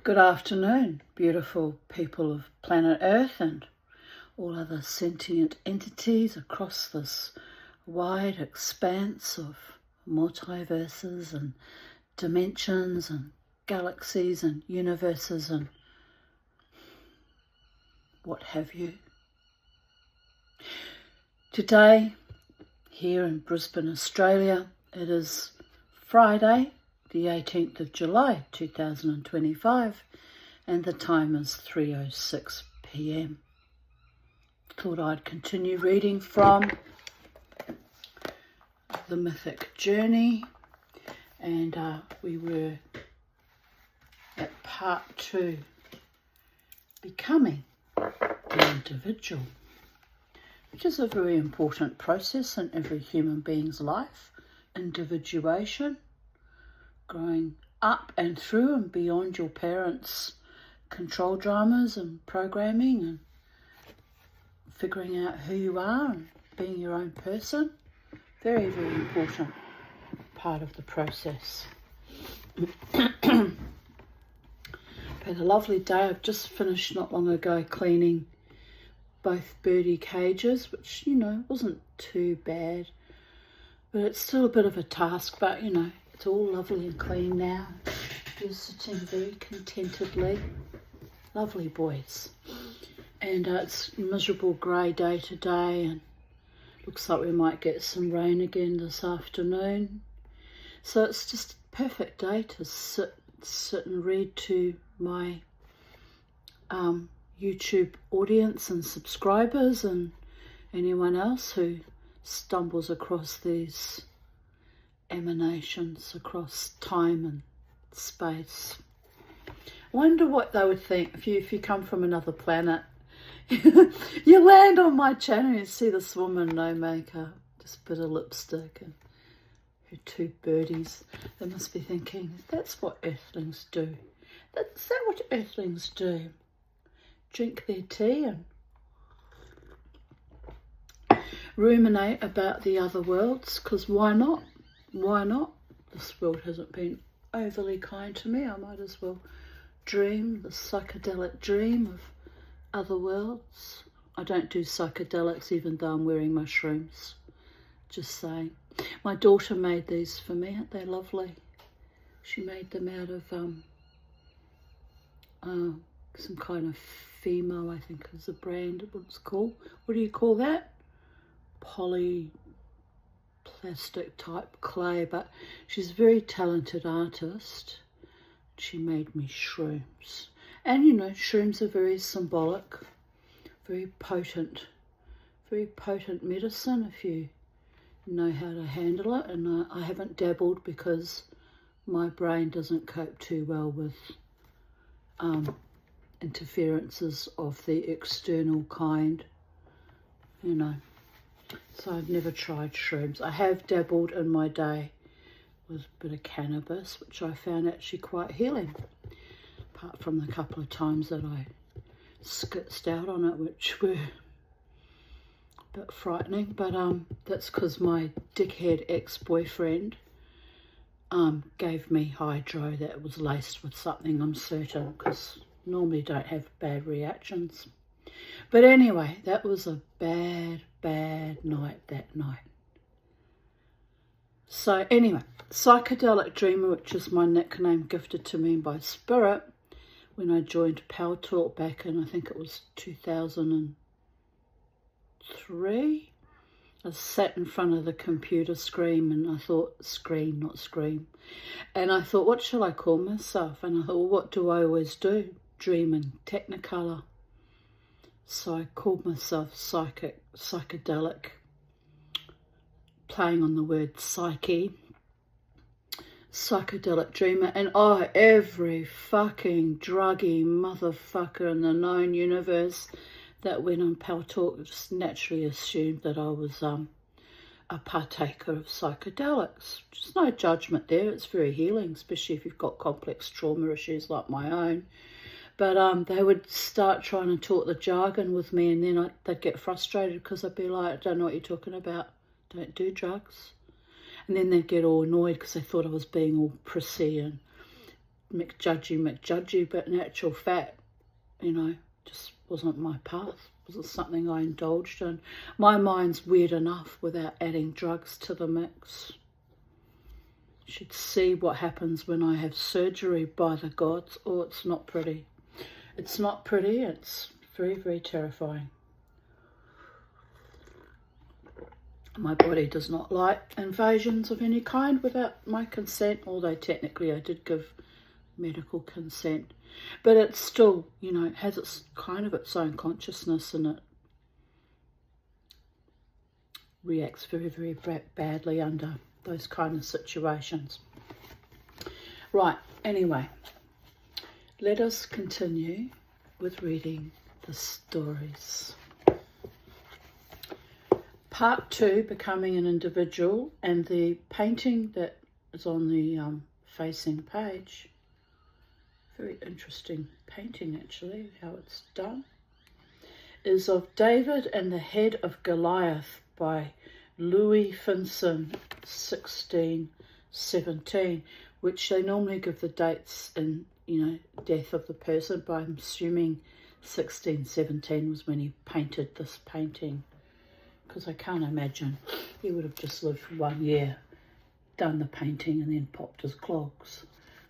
Good afternoon, beautiful people of planet Earth and all other sentient entities across this wide expanse of multiverses and dimensions and galaxies and universes and what have you. Today, here in Brisbane, Australia, it is Friday, the 18th of July 2025, and the time is 3:06 p.m. Thought I'd continue reading from The Mythic Journey, and we were at part 2, Becoming the Individual, which is a very important process in every human being's life. Individuation, growing up and through and beyond your parents' control dramas and programming and figuring out who you are and being your own person. Very, very important part of the process. Had a lovely day. I've just finished not long ago cleaning both birdie cages, which, wasn't too bad. But it's still a bit of a task, but, it's all lovely and clean now. They're sitting very contentedly. Lovely boys. And it's a miserable grey day today, and looks like we might get some rain again this afternoon. So it's just a perfect day to sit and read to my YouTube audience and subscribers and anyone else who stumbles across these emanations across time and space. I wonder what they would think if you come from another planet. You land on my channel and you see this woman, no makeup, just a bit of lipstick and her 2 birdies. They must be thinking, that's what earthlings do. Is that what earthlings do? Drink their tea and ruminate about the other worlds, because why not? Why not? This world hasn't been overly kind to me. I might as well dream the psychedelic dream of other worlds. I don't do psychedelics even though I'm wearing mushrooms. Just saying. My daughter made these for me. Aren't they lovely? She made them out of some kind of Fimo, I think is the brand. What's it called? What do you call that? Polyplastic type clay. But she's a very talented artist. She made me shrooms. And shrooms are very symbolic, very potent medicine if you know how to handle it. And I haven't dabbled because my brain doesn't cope too well with interferences of the external kind, So I've never tried shrooms. I have dabbled in my day with a bit of cannabis, which I found actually quite healing. Apart from the couple of times that I skitzed out on it, which were a bit frightening. But that's because my dickhead ex-boyfriend gave me hydro that was laced with something, I'm certain, because normally don't have bad reactions. But anyway, that was a bad night that night. So anyway, Psychedelic Dreamer, which is my nickname gifted to me by Spirit, when I joined Power Talk back in, I think it was 2003. I sat in front of the computer screen and I thought, not scream. And I thought, what shall I call myself? And I thought, well, what do I always do? Dream in Technicolor. So I called myself Psychedelic, playing on the word psyche. Psychedelic Dreamer, and every fucking druggy motherfucker in the known universe that went on Power Talk just naturally assumed that I was a partaker of psychedelics. Just no judgment there. It's very healing, especially if you've got complex trauma issues like my own. But they would start trying to talk the jargon with me, and then they'd get frustrated because I'd be like, I don't know what you're talking about. Don't do drugs. And then they'd get all annoyed because they thought I was being all prissy and McJudgy, but in actual fact, you know, just wasn't my path. Wasn't something I indulged in. My mind's weird enough without adding drugs to the mix. You should see what happens when I have surgery, by the gods. Oh, it's not pretty. It's not pretty. It's very, very terrifying. My body does not like invasions of any kind without my consent, although technically I did give medical consent. But it's still, you know, has its kind of its own consciousness, and it reacts very, very badly under those kind of situations. Right, anyway, let us continue with reading the stories. Part 2, Becoming an Individual, and the painting that is on the facing page. Very interesting painting, actually, how it's done. Is of David and the Head of Goliath by Louis Finson, 1617, which they normally give the dates in, you know, death of the person, but I'm assuming 1617 was when he painted this painting, because I can't imagine he would have just lived for 1 year, done the painting and then popped his clogs.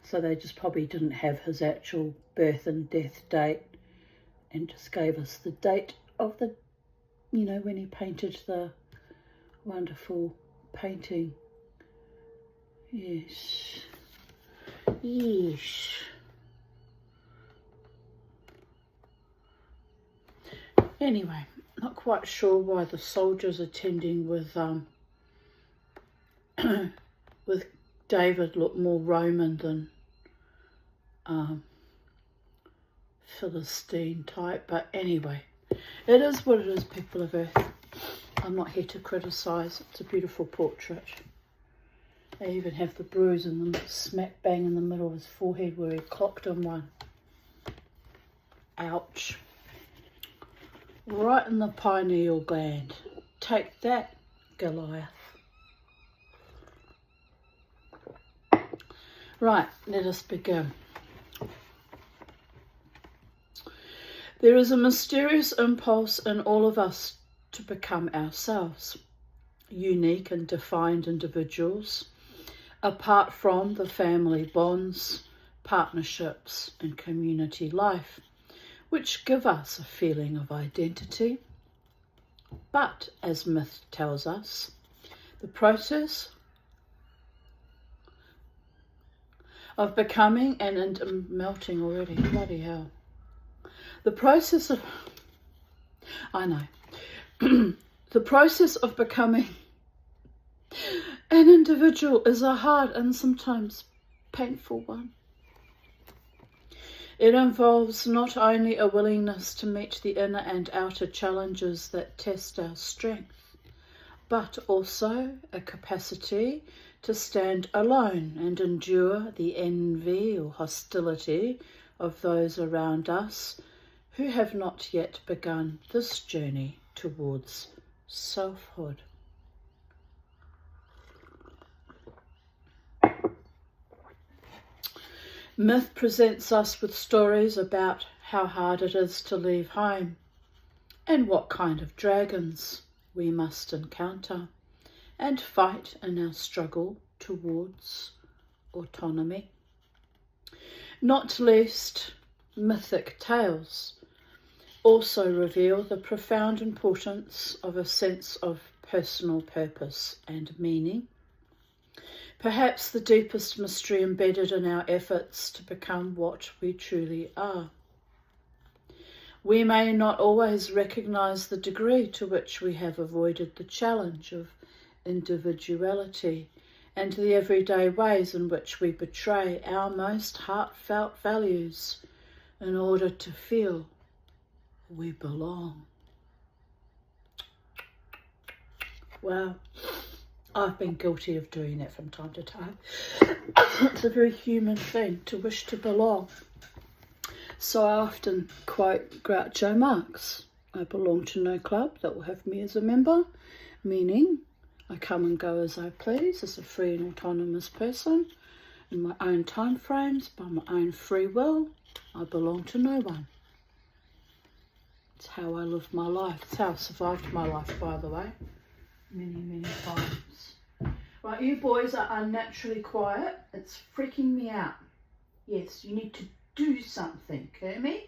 So they just probably didn't have his actual birth and death date and just gave us the date of the, you know, when he painted the wonderful painting. Yes. Yes. Anyway, not quite sure why the soldiers attending with with David looked more Roman than Philistine type, but anyway, it is what it is, people of Earth. I'm not here to criticise. It's a beautiful portrait. They even have the bruise in the smack bang in the middle of his forehead where he clocked him one. Ouch. Right in the pineal gland. Take that, Goliath. Right, let us begin. There is a mysterious impulse in all of us to become ourselves, unique and defined individuals, apart from the family bonds, partnerships, and community life, which give us a feeling of identity. But, as myth tells us, the process of becoming and melting already, bloody hell. The process of, I know, the process of becoming an individual is a hard and sometimes painful one. It involves not only a willingness to meet the inner and outer challenges that test our strength, but also a capacity to stand alone and endure the envy or hostility of those around us who have not yet begun this journey towards selfhood. Myth presents us with stories about how hard it is to leave home and what kind of dragons we must encounter and fight in our struggle towards autonomy. Not least, mythic tales also reveal the profound importance of a sense of personal purpose and meaning, perhaps the deepest mystery embedded in our efforts to become what we truly are. We may not always recognise the degree to which we have avoided the challenge of individuality and the everyday ways in which we betray our most heartfelt values in order to feel we belong. Well, I've been guilty of doing that from time to time. It's a very human thing to wish to belong. So I often quote Groucho Marx. I belong to no club that will have me as a member, meaning I come and go as I please as a free and autonomous person, in my own time frames, by my own free will. I belong to no one. It's how I live my life. It's how I survived my life, by the way, many times. Right, you boys are unnaturally quiet. It's freaking me out. Yes, you need to do something, Kermie.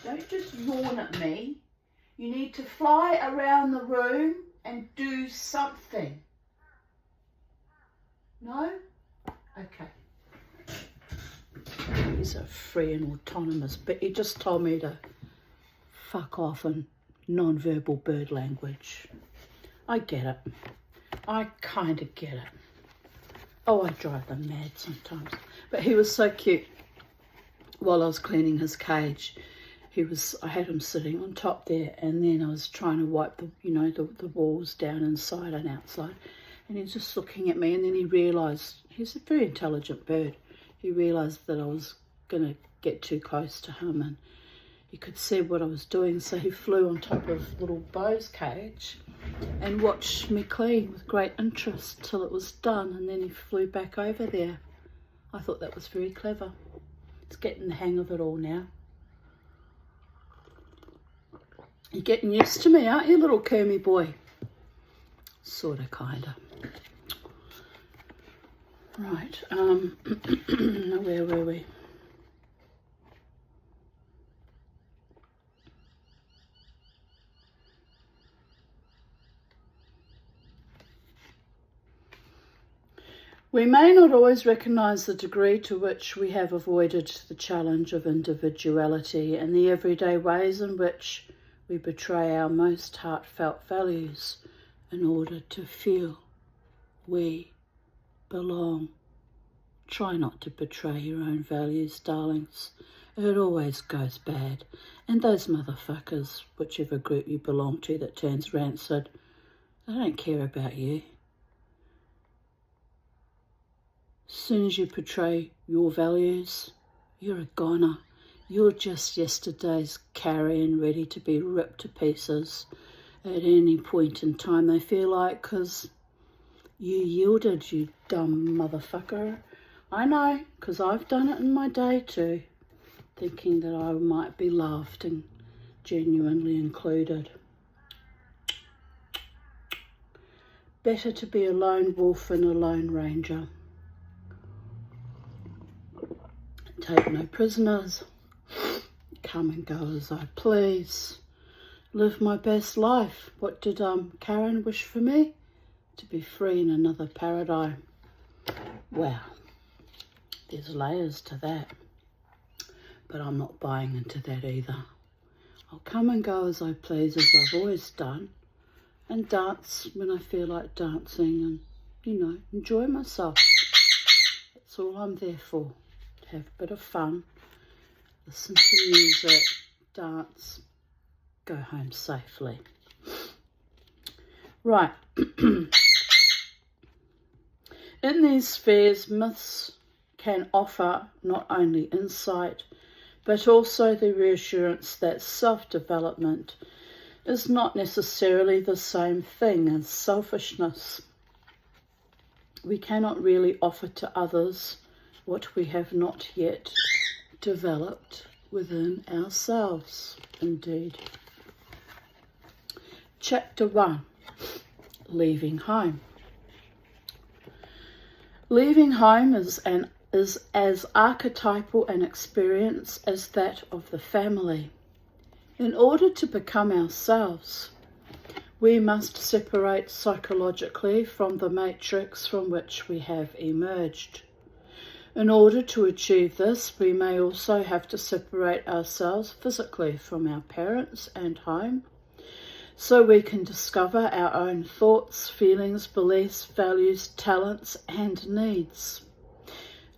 Don't just yawn at me. You need to fly around the room and do something. No? Okay. He's a free and autonomous, but he just told me to fuck off in non-verbal bird language. I get it. I kind of get it. Oh, I drive them mad sometimes. But he was so cute. While I was cleaning his cage, I had him sitting on top there, and then I was trying to wipe the walls down inside and outside, and he was just looking at me, and then he realised, he's a very intelligent bird, he realised that I was going to get too close to him, and he could see what I was doing, so he flew on top of little Bo's cage and watched me clean with great interest till it was done, and then he flew back over there. I thought that was very clever. He's getting the hang of it all now. You're getting used to me, aren't you, little Kermie boy? Sorta, kinda. Right, where were we? We may not always recognise the degree to which we have avoided the challenge of individuality and the everyday ways in which we betray our most heartfelt values in order to feel we belong. Try not to betray your own values, darlings. It always goes bad. And those motherfuckers, whichever group you belong to that turns rancid, they don't care about you. As soon as you betray your values, you're a goner. You're just yesterday's carrion ready to be ripped to pieces at any point in time they feel like, because you yielded, you dumb motherfucker. I know, because I've done it in my day too, thinking that I might be loved and genuinely included. Better to be a lone wolf than a lone ranger. Take no prisoners. Come and go as I please. Live my best life. What did Karen wish for me? To be free in another paradigm. Well, there's layers to that. But I'm not buying into that either. I'll come and go as I please, as I've always done. And dance when I feel like dancing and, enjoy myself. That's all I'm there for. Have a bit of fun, listen to music, dance, go home safely. Right. In these spheres, myths can offer not only insight, but also the reassurance that self-development is not necessarily the same thing as selfishness. We cannot really offer to others what we have not yet developed within ourselves, indeed. Chapter 1, Leaving Home. Leaving home is as archetypal an experience as that of the family. In order to become ourselves, we must separate psychologically from the matrix from which we have emerged. In order to achieve this, we may also have to separate ourselves physically from our parents and home, so we can discover our own thoughts, feelings, beliefs, values, talents, and needs.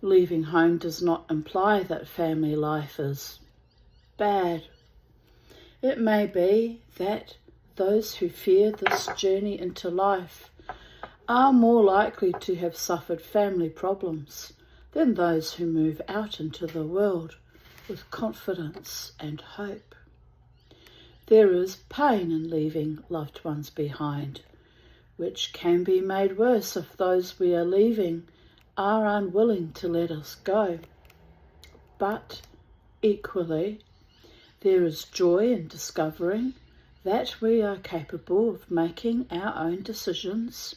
Leaving home does not imply that family life is bad. It may be that those who fear this journey into life are more likely to have suffered family problems than those who move out into the world with confidence and hope. There is pain in leaving loved ones behind, which can be made worse if those we are leaving are unwilling to let us go. But equally, there is joy in discovering that we are capable of making our own decisions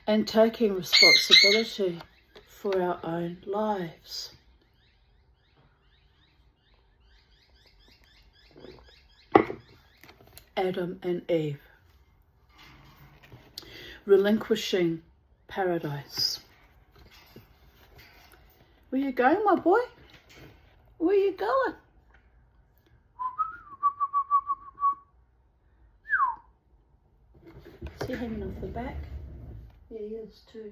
and taking responsibility for our own lives. Adam and Eve, relinquishing paradise. Where you going, my boy? Where you going? Is he hanging off the back? Yeah, he is too.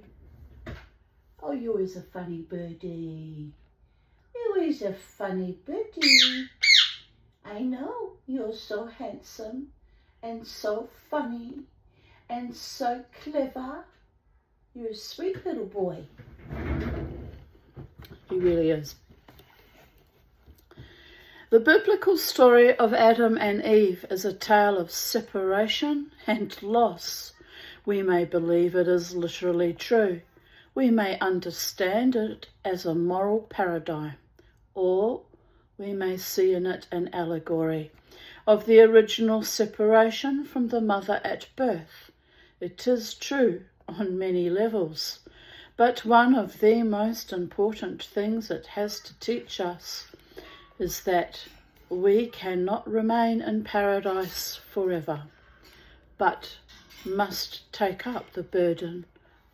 Oh, you're always a funny birdie. You're always a funny birdie. I know, you're so handsome and so funny and so clever. You're a sweet little boy. He really is. The biblical story of Adam and Eve is a tale of separation and loss. We may believe it is literally true. We may understand it as a moral paradigm, or we may see in it an allegory of the original separation from the mother at birth. It is true on many levels, but one of the most important things it has to teach us is that we cannot remain in paradise forever, but must take up the burden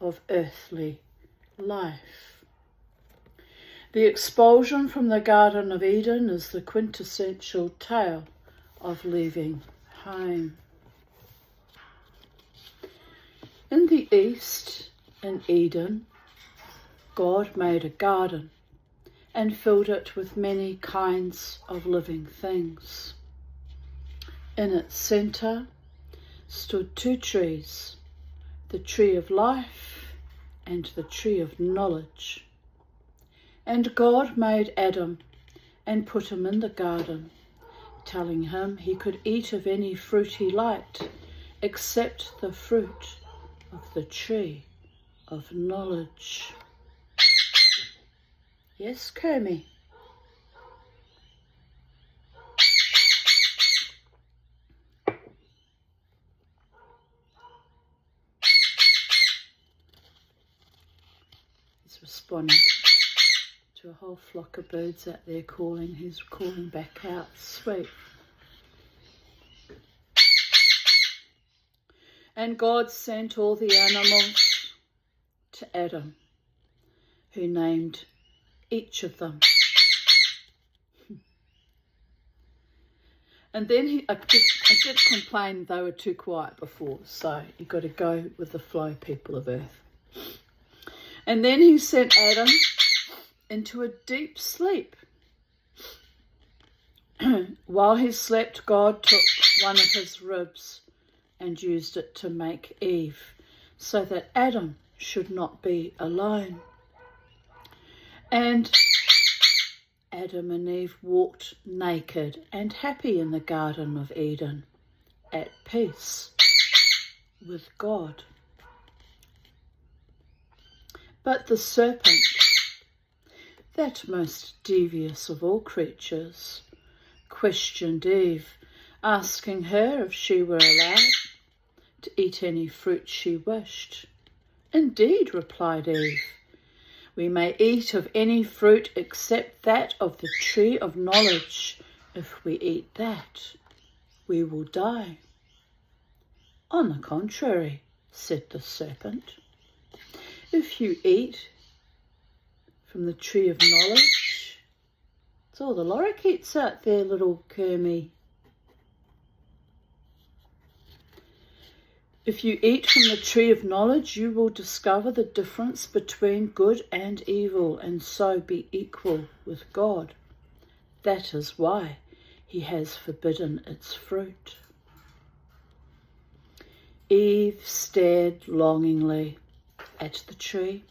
of earthly life. The expulsion from the Garden of Eden is the quintessential tale of leaving home. In the East, in Eden, God made a garden and filled it with many kinds of living things. In its centre stood two trees, the tree of life and the tree of knowledge. And God made Adam and put him in the garden, telling him he could eat of any fruit he liked, except the fruit of the tree of knowledge. Yes, Kermie. He's responding to a whole flock of birds out there calling. He's calling back out. Sweet. And God sent all the animals to Adam, who named each of them. And then I did complain they were too quiet before, so you've got to go with the flow, people of earth. And then he sent Adam into a deep sleep. While he slept, God took one of his ribs and used it to make Eve, so that Adam should not be alone. And Adam and Eve walked naked and happy in the Garden of Eden, at peace with God. But the serpent, that most devious of all creatures, questioned Eve, asking her if she were allowed to eat any fruit she wished. Indeed, replied Eve, we may eat of any fruit except that of the tree of knowledge. If we eat that, we will die. On the contrary, said the serpent, if you eat from the tree of knowledge, it's all the lorikeets out there, little Kermie. If you eat from the tree of knowledge, you will discover the difference between good and evil, and so be equal with God. That is why he has forbidden its fruit. Eve stared longingly at the tree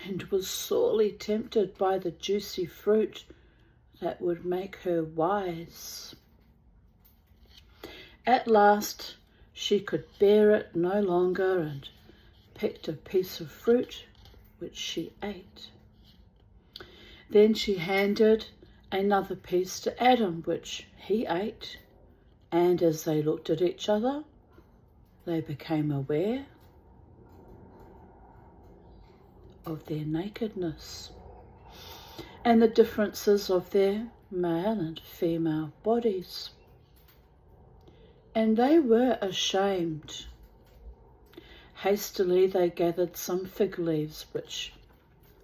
and was sorely tempted by the juicy fruit that would make her wise. At last, she could bear it no longer and picked a piece of fruit which she ate. Then she handed another piece to Adam, which he ate, and as they looked at each other, they became aware of their nakedness and the differences of their male and female bodies. And they were ashamed. Hastily they gathered some fig leaves, which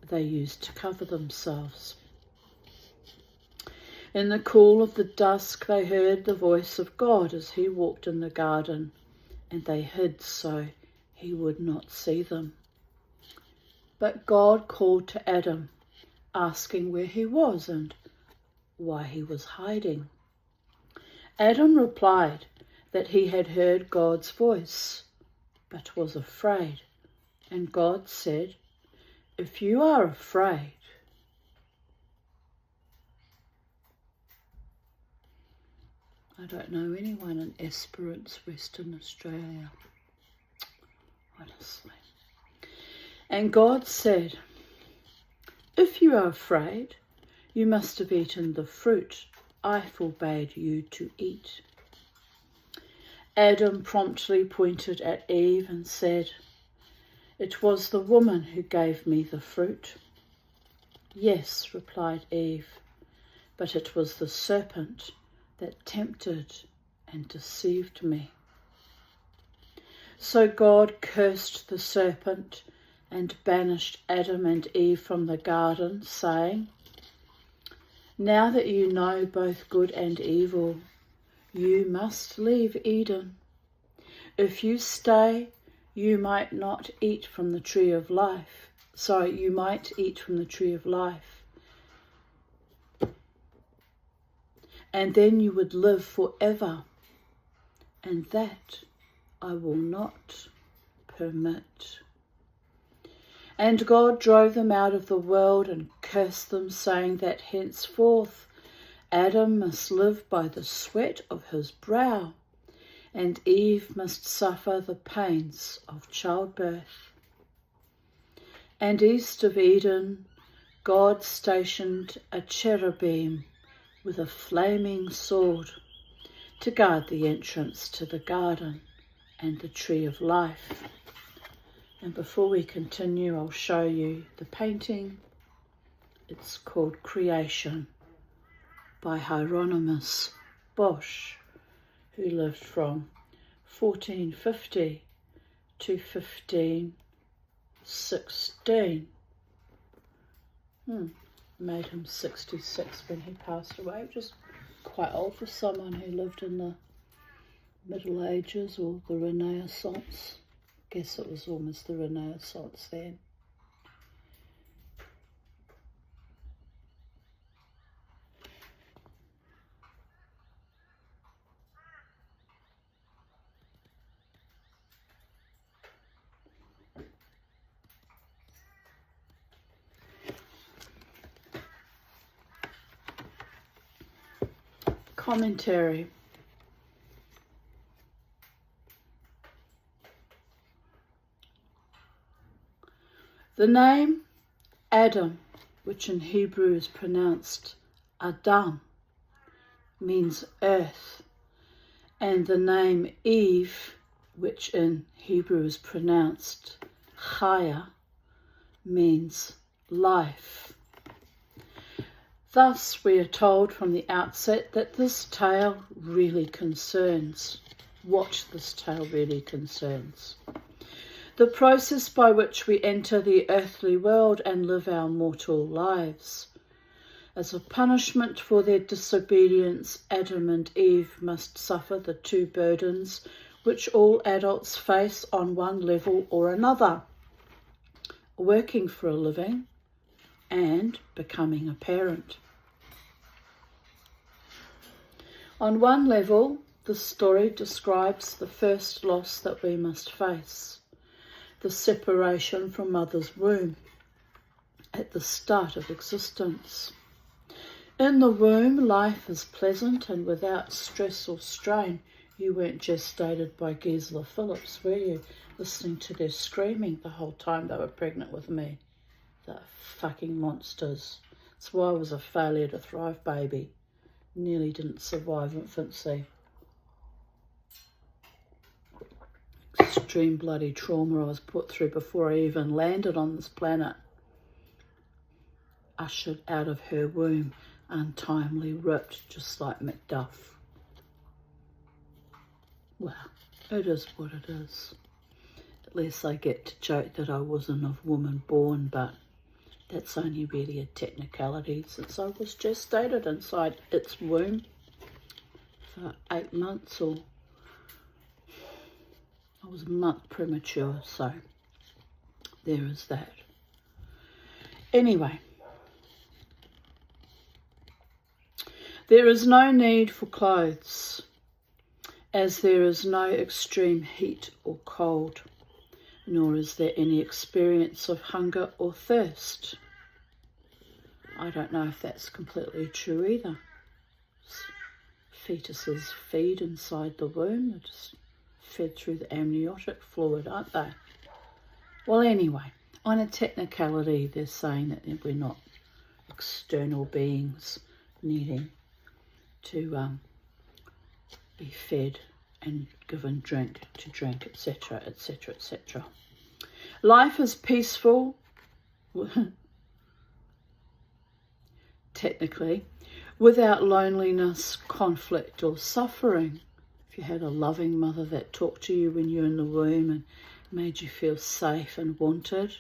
they used to cover themselves. In the cool of the dusk they heard the voice of God as he walked in the garden, and they hid so he would not see them. But God called to Adam, asking where he was and why he was hiding. Adam replied that he had heard God's voice, but was afraid. And God said, "If you are afraid, I don't know anyone in Esperance, Western Australia, honestly. And God said, if you are afraid, you must have eaten the fruit I forbade you to eat." Adam promptly pointed at Eve and said, "It was the woman who gave me the fruit." "Yes," replied Eve, "but it was the serpent that tempted and deceived me." So God cursed the serpent and banished Adam and Eve from the garden, saying, "Now that you know both good and evil, you must leave Eden. If you stay, you might eat from the tree of life. And then you would live forever. And that I will not permit." And God drove them out of the world and cursed them, saying that henceforth Adam must live by the sweat of his brow, and Eve must suffer the pains of childbirth. And east of Eden, God stationed a cherubim with a flaming sword to guard the entrance to the garden and the tree of life. And before we continue, I'll show you the painting. It's called Creation by Hieronymus Bosch, who lived from 1450 to 1516. Made him 66 when he passed away, which is quite old for someone who lived in the Middle Ages or the Renaissance. I guess it was almost the Renaissance then. Commentary. The name Adam, which in Hebrew is pronounced Adam, means earth, and the name Eve, which in Hebrew is pronounced Chaya, means life. Thus, we are told from the outset that this tale really concerns. What this tale really concerns. The process by which we enter the earthly world and live our mortal lives. As a punishment for their disobedience, Adam and Eve must suffer the two burdens which all adults face on one level or another: working for a living and becoming a parent. On one level, the story describes the first loss that we must face, the separation from mother's womb at the start of existence. In the womb, life is pleasant and without stress or strain. You weren't gestated by Gisela Phillips, were you? Listening to their screaming the whole time they were pregnant with me. The fucking monsters. That's why I was a failure to thrive baby. Nearly didn't survive infancy. Extreme bloody trauma I was put through before I even landed on this planet. Ushered out of her womb, untimely ripped, just like Macduff. Well, it is what it is. At least I get to joke that I wasn't of woman born, but that's only really a technicality since I was gestated inside its womb for 8 months, or I was a month premature, so there is that. Anyway, there is no need for clothes, as there is no extreme heat or cold, nor is there any experience of hunger or thirst. I don't know if that's completely true either. Fetuses feed inside the womb. They're just fed through the amniotic fluid, aren't they? Well, anyway, on a technicality, they're saying that we're not external beings needing to be fed and given drink to drink, etc., etc., etc. Life is peaceful, technically, without loneliness, conflict, or suffering. If you had a loving mother that talked to you when you were in the womb and made you feel safe and wanted.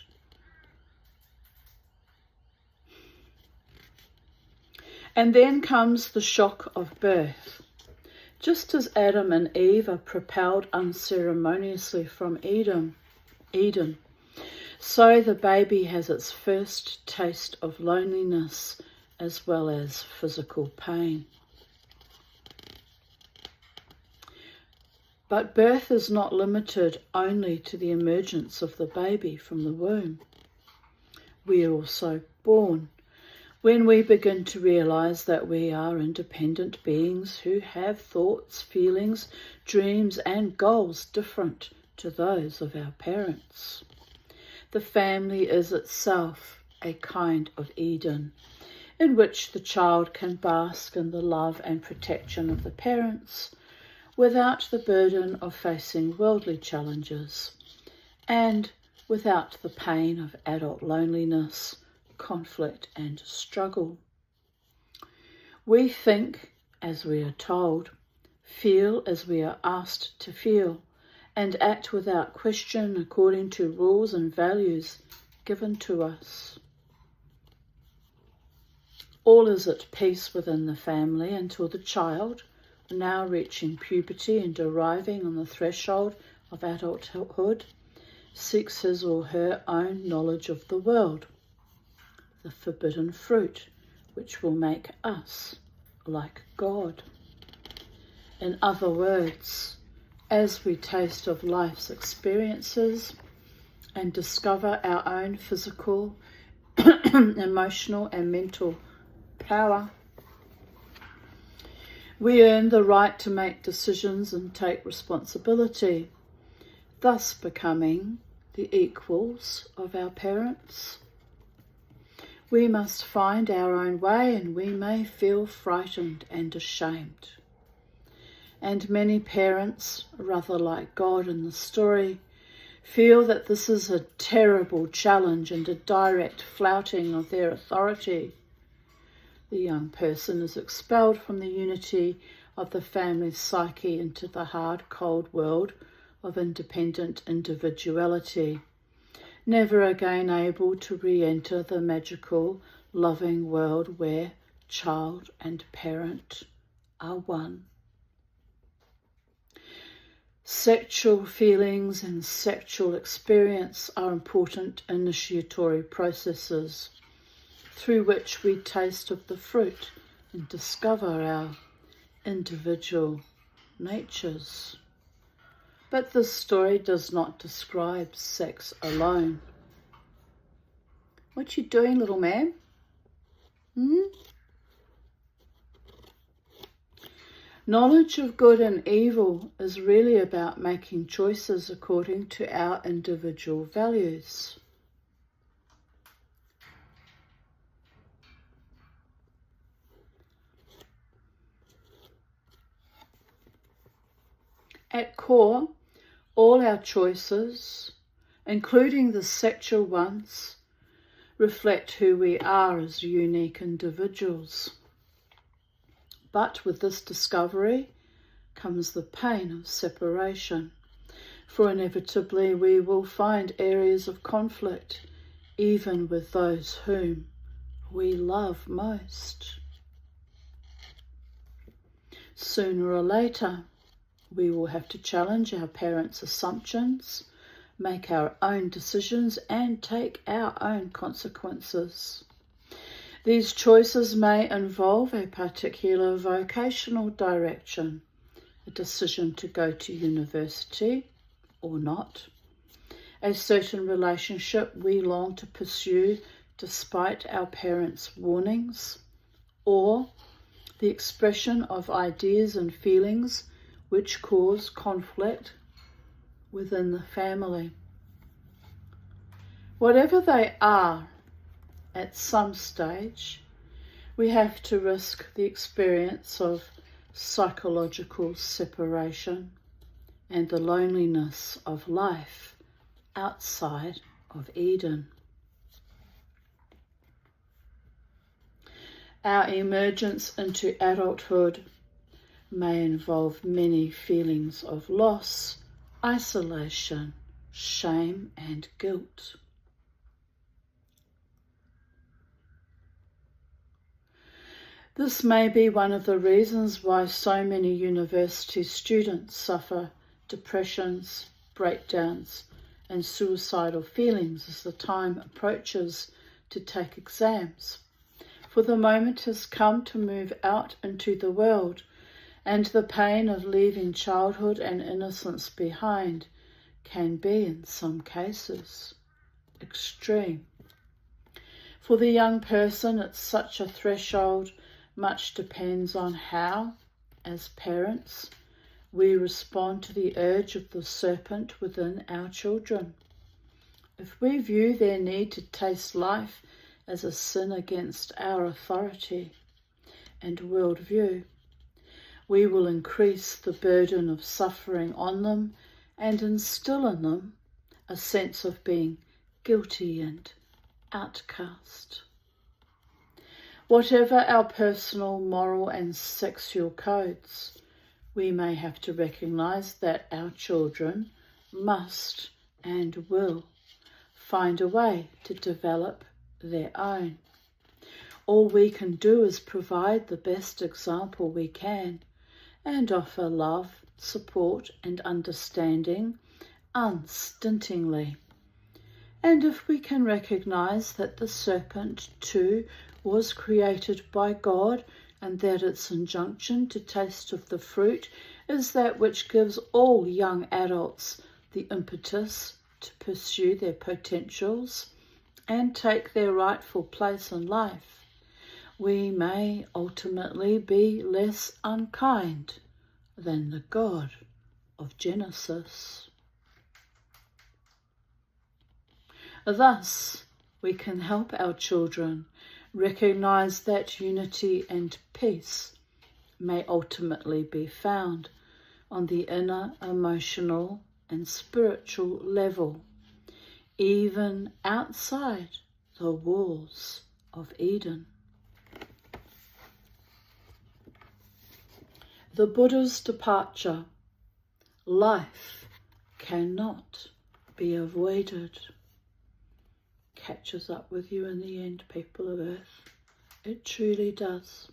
And then comes the shock of birth. Just as Adam and Eve are propelled unceremoniously from Eden, so the baby has its first taste of loneliness as well as physical pain. But birth is not limited only to the emergence of the baby from the womb. We are also born when we begin to realise that we are independent beings who have thoughts, feelings, dreams and goals different to those of our parents. The family is itself a kind of Eden, in which the child can bask in the love and protection of the parents without the burden of facing worldly challenges and without the pain of adult loneliness, conflict and struggle. We think as we are told, feel as we are asked to feel, and act without question according to rules and values given to us. All is at peace within the family until the child, now reaching puberty and arriving on the threshold of adulthood, seeks his or her own knowledge of the world, the forbidden fruit, which will make us like God. In other words, as we taste of life's experiences and discover our own physical, emotional and mental power, we earn the right to make decisions and take responsibility, thus becoming the equals of our parents. We must find our own way, and we may feel frightened and ashamed. And many parents, rather like God in the story, feel that this is a terrible challenge and a direct flouting of their authority. The young person is expelled from the unity of the family psyche into the hard, cold world of independent individuality, never again able to re-enter the magical, loving world where child and parent are one. Sexual feelings and sexual experience are important initiatory processes through which we taste of the fruit and discover our individual natures. But this story does not describe sex alone. What you doing, little man? Knowledge of good and evil is really about making choices according to our individual values. At core, all our choices, including the sexual ones, reflect who we are as unique individuals. But with this discovery comes the pain of separation, for inevitably we will find areas of conflict, even with those whom we love most. Sooner or later, we will have to challenge our parents' assumptions, make our own decisions, and take our own consequences. These choices may involve a particular vocational direction, a decision to go to university or not, a certain relationship we long to pursue despite our parents' warnings, or the expression of ideas and feelings which cause conflict within the family. Whatever they are, at some stage, we have to risk the experience of psychological separation and the loneliness of life outside of Eden. Our emergence into adulthood may involve many feelings of loss, isolation, shame, and guilt. This may be one of the reasons why so many university students suffer depressions, breakdowns, and suicidal feelings as the time approaches to take exams. For the moment has come to move out into the world, and the pain of leaving childhood and innocence behind can be, in some cases, extreme. For the young person at such a threshold, much depends on how, as parents, we respond to the urge of the serpent within our children. If we view their need to taste life as a sin against our authority and worldview, we will increase the burden of suffering on them and instill in them a sense of being guilty and outcast. Whatever our personal, moral and sexual codes, we may have to recognise that our children must and will find a way to develop their own. All we can do is provide the best example we can and offer love, support and understanding unstintingly. And if we can recognise that the serpent too was created by God and that its injunction to taste of the fruit is that which gives all young adults the impetus to pursue their potentials and take their rightful place in life, we may ultimately be less unkind than the God of Genesis. Thus, we can help our children recognise that unity and peace may ultimately be found on the inner emotional and spiritual level, even outside the walls of Eden. The Buddha's departure. Life cannot be avoided. Catches up with you in the end, people of Earth. It truly does.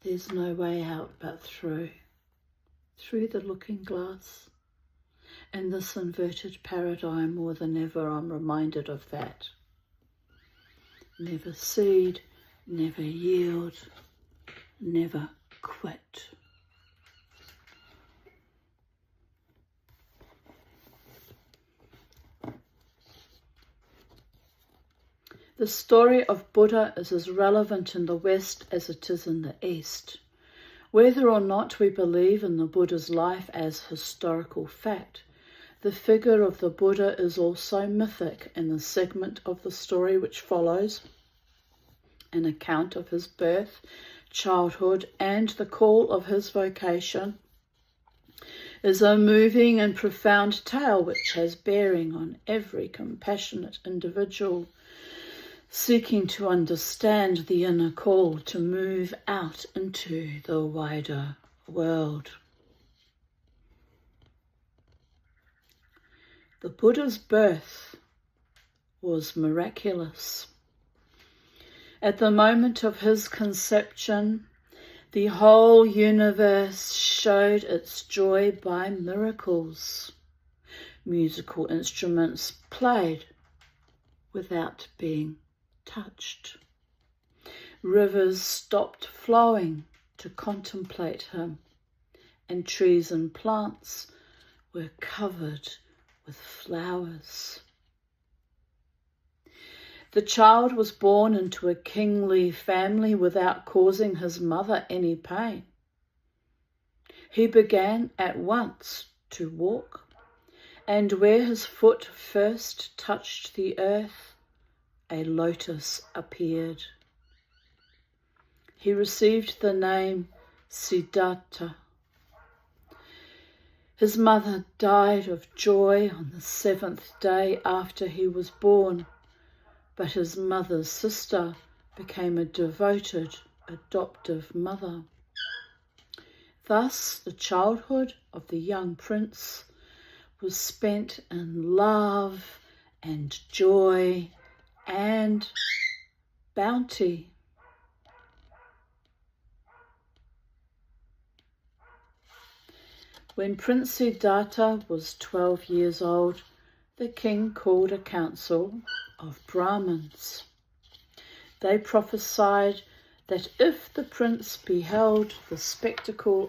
There's no way out but through the looking glass. In this inverted paradigm, more than ever, I'm reminded of that. Never cede, never yield, never quit. The story of Buddha is as relevant in the West as it is in the East. Whether or not we believe in the Buddha's life as historical fact, the figure of the Buddha is also mythic in the segment of the story which follows, an account of his birth, childhood, and the call of his vocation is a moving and profound tale which has bearing on every compassionate individual seeking to understand the inner call to move out into the wider world. The Buddha's birth was miraculous. At the moment of his conception, the whole universe showed its joy by miracles. Musical instruments played without being touched. Rivers stopped flowing to contemplate him, and trees and plants were covered with flowers. The child was born into a kingly family without causing his mother any pain. He began at once to walk, and where his foot first touched the earth, a lotus appeared. He received the name Siddhartha. His mother died of joy on the 7th day after he was born, but his mother's sister became a devoted adoptive mother. Thus, the childhood of the young prince was spent in love and joy and bounty. When Prince Siddhartha was 12 years old, the king called a council of Brahmins. They prophesied that if the prince beheld the spectacle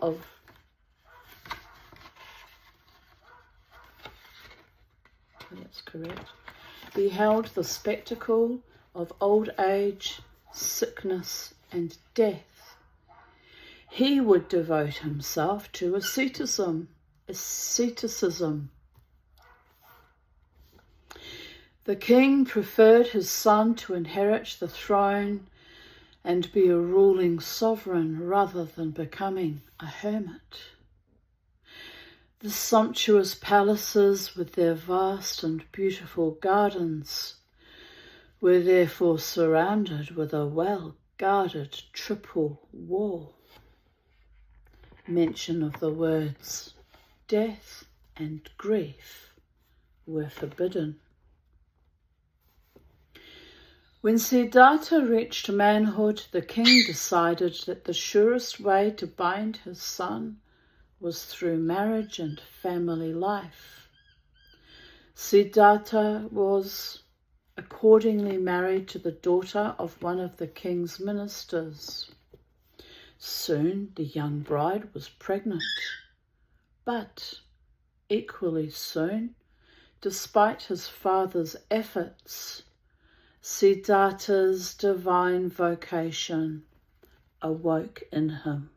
of old age, sickness, and death, he would devote himself to asceticism. The king preferred his son to inherit the throne and be a ruling sovereign rather than becoming a hermit. The sumptuous palaces with their vast and beautiful gardens were therefore surrounded with a well-guarded triple wall. Mention of the words death and grief were forbidden. When Siddhartha reached manhood, the king decided that the surest way to bind his son was through marriage and family life. Siddhartha was accordingly married to the daughter of one of the king's ministers. Soon the young bride was pregnant, but equally soon, despite his father's efforts, Siddhartha's divine vocation awoke in him.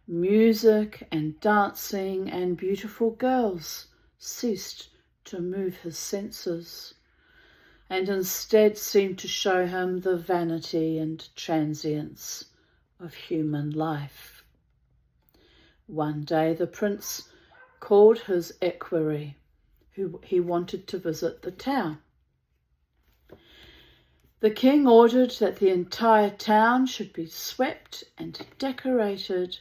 Music and dancing and beautiful girls ceased to move his senses, and instead seemed to show him the vanity and transience of human life. One day the prince called his equerry, who he wanted to visit the town. The king ordered that the entire town should be swept and decorated,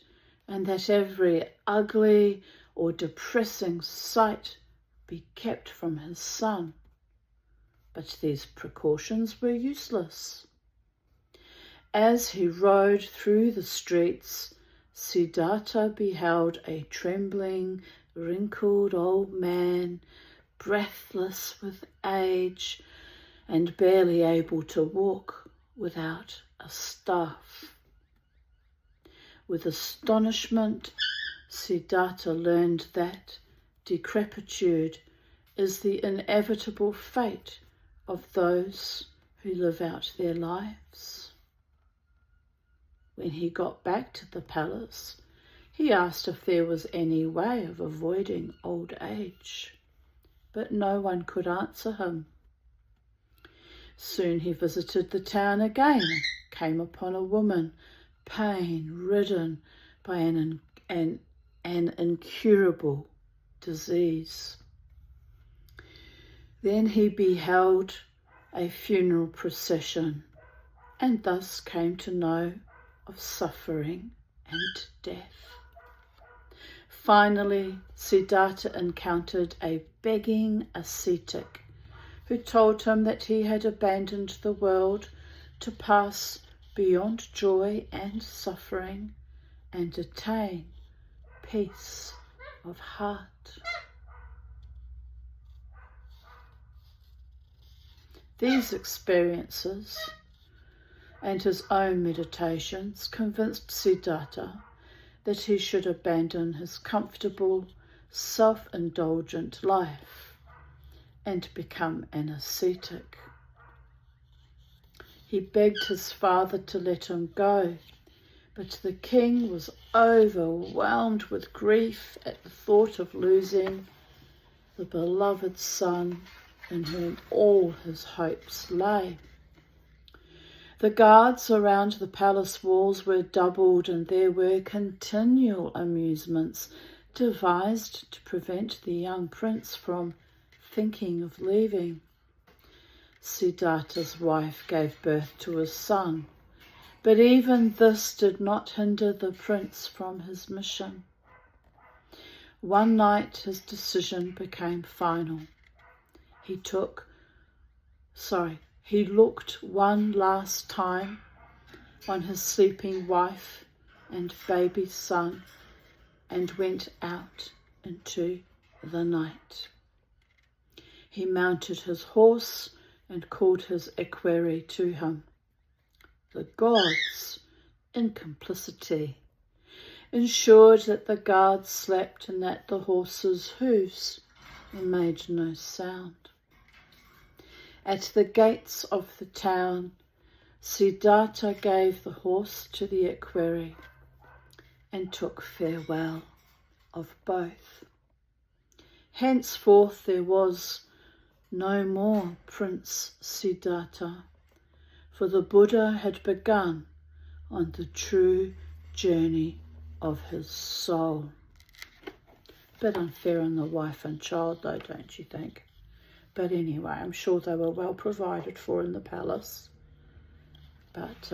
and that every ugly or depressing sight be kept from his son. But these precautions were useless. As he rode through the streets, Siddhartha beheld a trembling, wrinkled old man, breathless with age, and barely able to walk without a staff. With astonishment, Siddhartha learned that decrepitude is the inevitable fate of those who live out their lives. When he got back to the palace, he asked if there was any way of avoiding old age, but no one could answer him. Soon he visited the town again and came upon a woman pain-ridden by an an incurable disease. Then he beheld a funeral procession and thus came to know of suffering and death. Finally, Siddhartha encountered a begging ascetic who told him that he had abandoned the world to pass beyond joy and suffering and attain peace of heart. These experiences and his own meditations convinced Siddhartha that he should abandon his comfortable, self-indulgent life and become an ascetic. He begged his father to let him go, but the king was overwhelmed with grief at the thought of losing the beloved son in whom all his hopes lay. The guards around the palace walls were doubled, and there were continual amusements devised to prevent the young prince from thinking of leaving. Siddhartha's wife gave birth to a son, but even this did not hinder the prince from his mission. One night his decision became final. He looked one last time on his sleeping wife and baby son and went out into the night. He mounted his horse and called his equerry to him. The gods, in complicity, ensured that the guards slept and that the horse's hooves made no sound. At the gates of the town, Siddhartha gave the horse to the equerry and took farewell of both. Henceforth there was no more Prince Siddhartha, for the Buddha had begun on the true journey of his soul. Bit unfair on the wife and child though, don't you think? But anyway, I'm sure they were well provided for in the palace. But,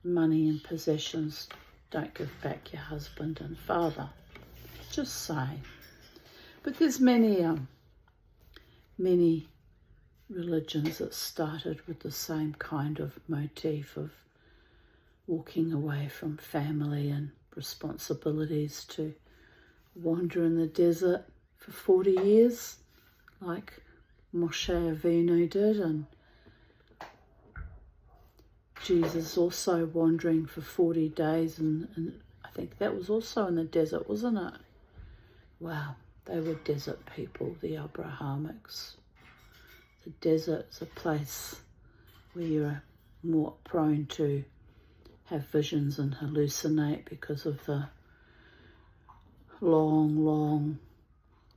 money and possessions don't give back your husband and father. Just saying. But there's many religions that started with the same kind of motif of walking away from family and responsibilities to wander in the desert for 40 years, like Moshe Avinu did, and Jesus also wandering for 40 days, and I think that was also in the desert, wasn't it? Wow, they were desert people, the Abrahamics. The desert's a place where you're more prone to have visions and hallucinate because of the long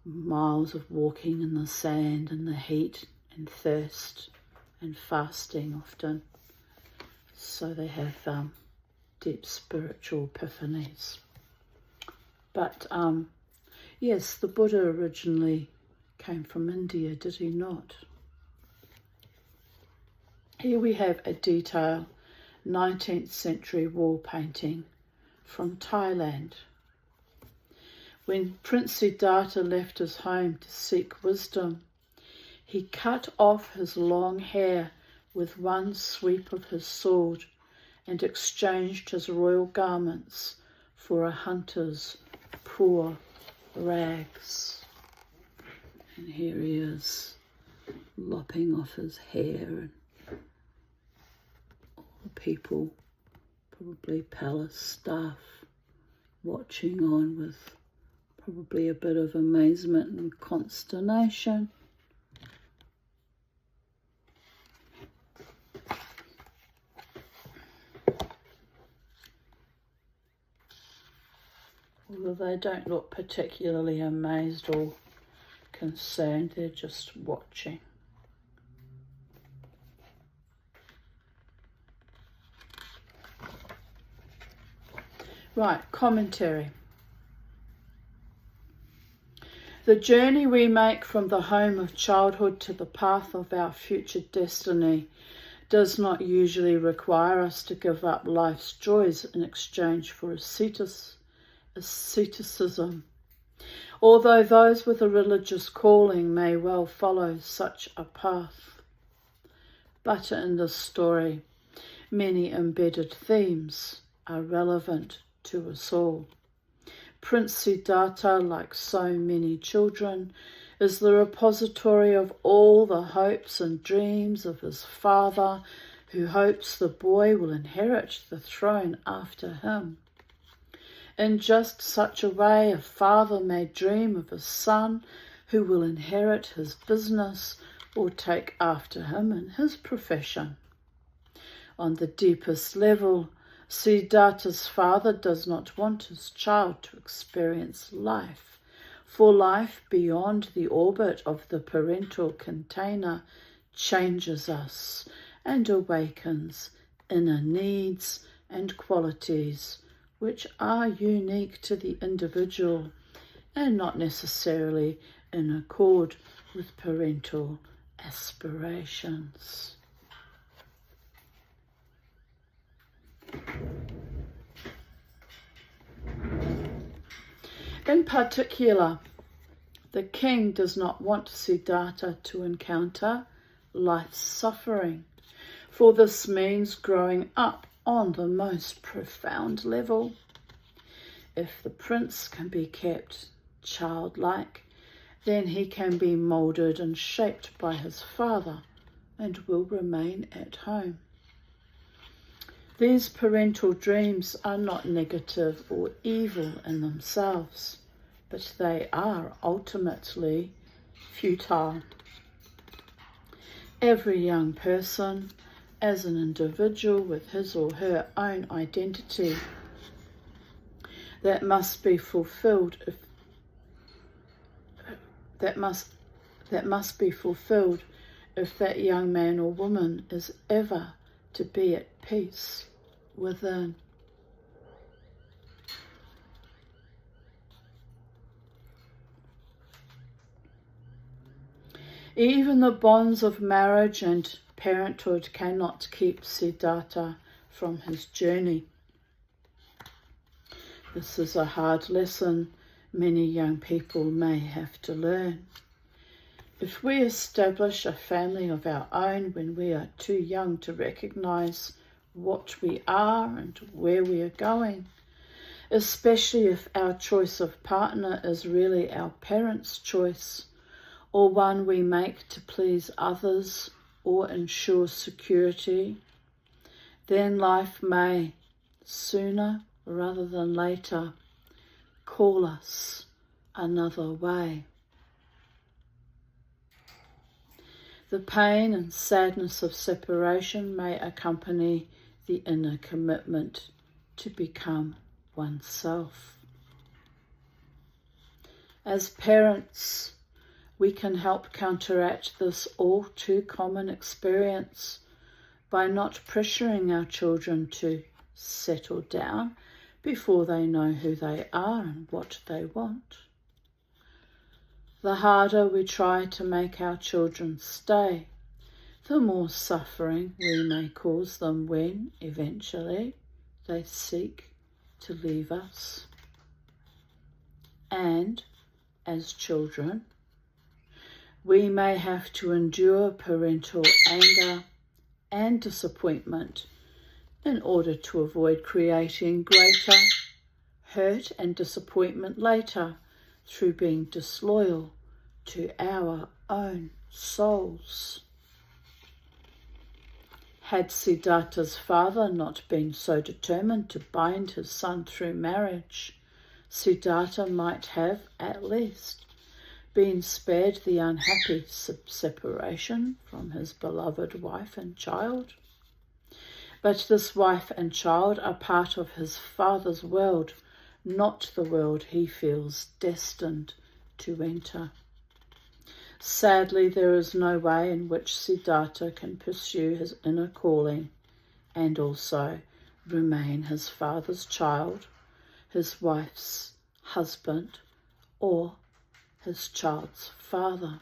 miles of walking in the sand and the heat and thirst and fasting often. So they have deep spiritual epiphanies. But yes, the Buddha originally came from India, did he not? Here we have a detailed 19th century wall painting from Thailand. When Prince Siddhartha left his home to seek wisdom, he cut off his long hair with one sweep of his sword and exchanged his royal garments for a hunter's poor rags. And here he is, lopping off his hair, and all the people, probably palace staff, watching on with probably a bit of amazement and consternation. Although they don't look particularly amazed or concerned, they're just watching. Right, commentary. The journey we make from the home of childhood to the path of our future destiny does not usually require us to give up life's joys in exchange for asceticism, although those with a religious calling may well follow such a path. But in this story, many embedded themes are relevant to us all. Prince Siddhartha, like so many children, is the repository of all the hopes and dreams of his father, who hopes the boy will inherit the throne after him. In just such a way, a father may dream of a son who will inherit his business or take after him in his profession. On the deepest level, Siddhartha's father does not want his child to experience life, for life beyond the orbit of the parental container changes us and awakens inner needs and qualities which are unique to the individual and not necessarily in accord with parental aspirations. In particular, the king does not want Siddhartha to encounter life's suffering, for this means growing up on the most profound level. If the prince can be kept childlike, then he can be moulded and shaped by his father and will remain at home. These parental dreams are not negative or evil in themselves, but they are ultimately futile. Every young person, as an individual with his or her own identity, that must be fulfilled if that young man or woman is ever to be at peace within. Even the bonds of marriage and parenthood cannot keep Siddhartha from his journey. This is a hard lesson many young people may have to learn. If we establish a family of our own when we are too young to recognize what we are and where we are going, especially if our choice of partner is really our parents' choice, or one we make to please others or ensure security, then life may, sooner rather than later, call us another way. The pain and sadness of separation may accompany the inner commitment to become oneself. As parents, we can help counteract this all too common experience by not pressuring our children to settle down before they know who they are and what they want. The harder we try to make our children stay, the more suffering we may cause them when, eventually, they seek to leave us. And, as children, we may have to endure parental anger and disappointment in order to avoid creating greater hurt and disappointment later through being disloyal to our own souls. Had Siddhartha's father not been so determined to bind his son through marriage, Siddhartha might have, at least, been spared the unhappy separation from his beloved wife and child. But this wife and child are part of his father's world, not the world he feels destined to enter. Sadly, there is no way in which Siddhartha can pursue his inner calling and also remain his father's child his wife's husband, or his child's father.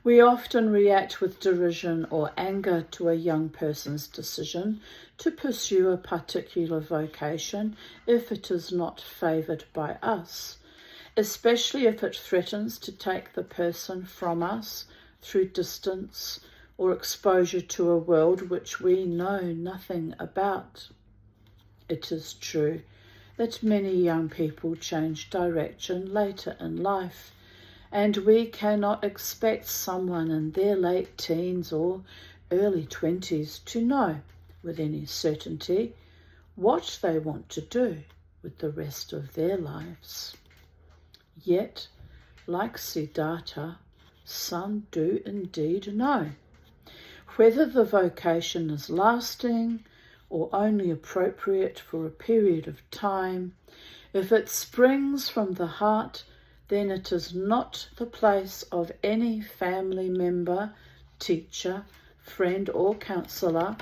We often react with derision or anger to a young person's decision to pursue a particular vocation if it is not favoured by us, especially if it threatens to take the person from us through distance or exposure to a world which we know nothing about. It is true that many young people change direction later in life, and we cannot expect someone in their late teens or early 20s to know with any certainty what they want to do with the rest of their lives. Yet, like Siddhartha, some do indeed know. Whether the vocation is lasting or only appropriate for a period of time, if it springs from the heart, then it is not the place of any family member, teacher, friend or counsellor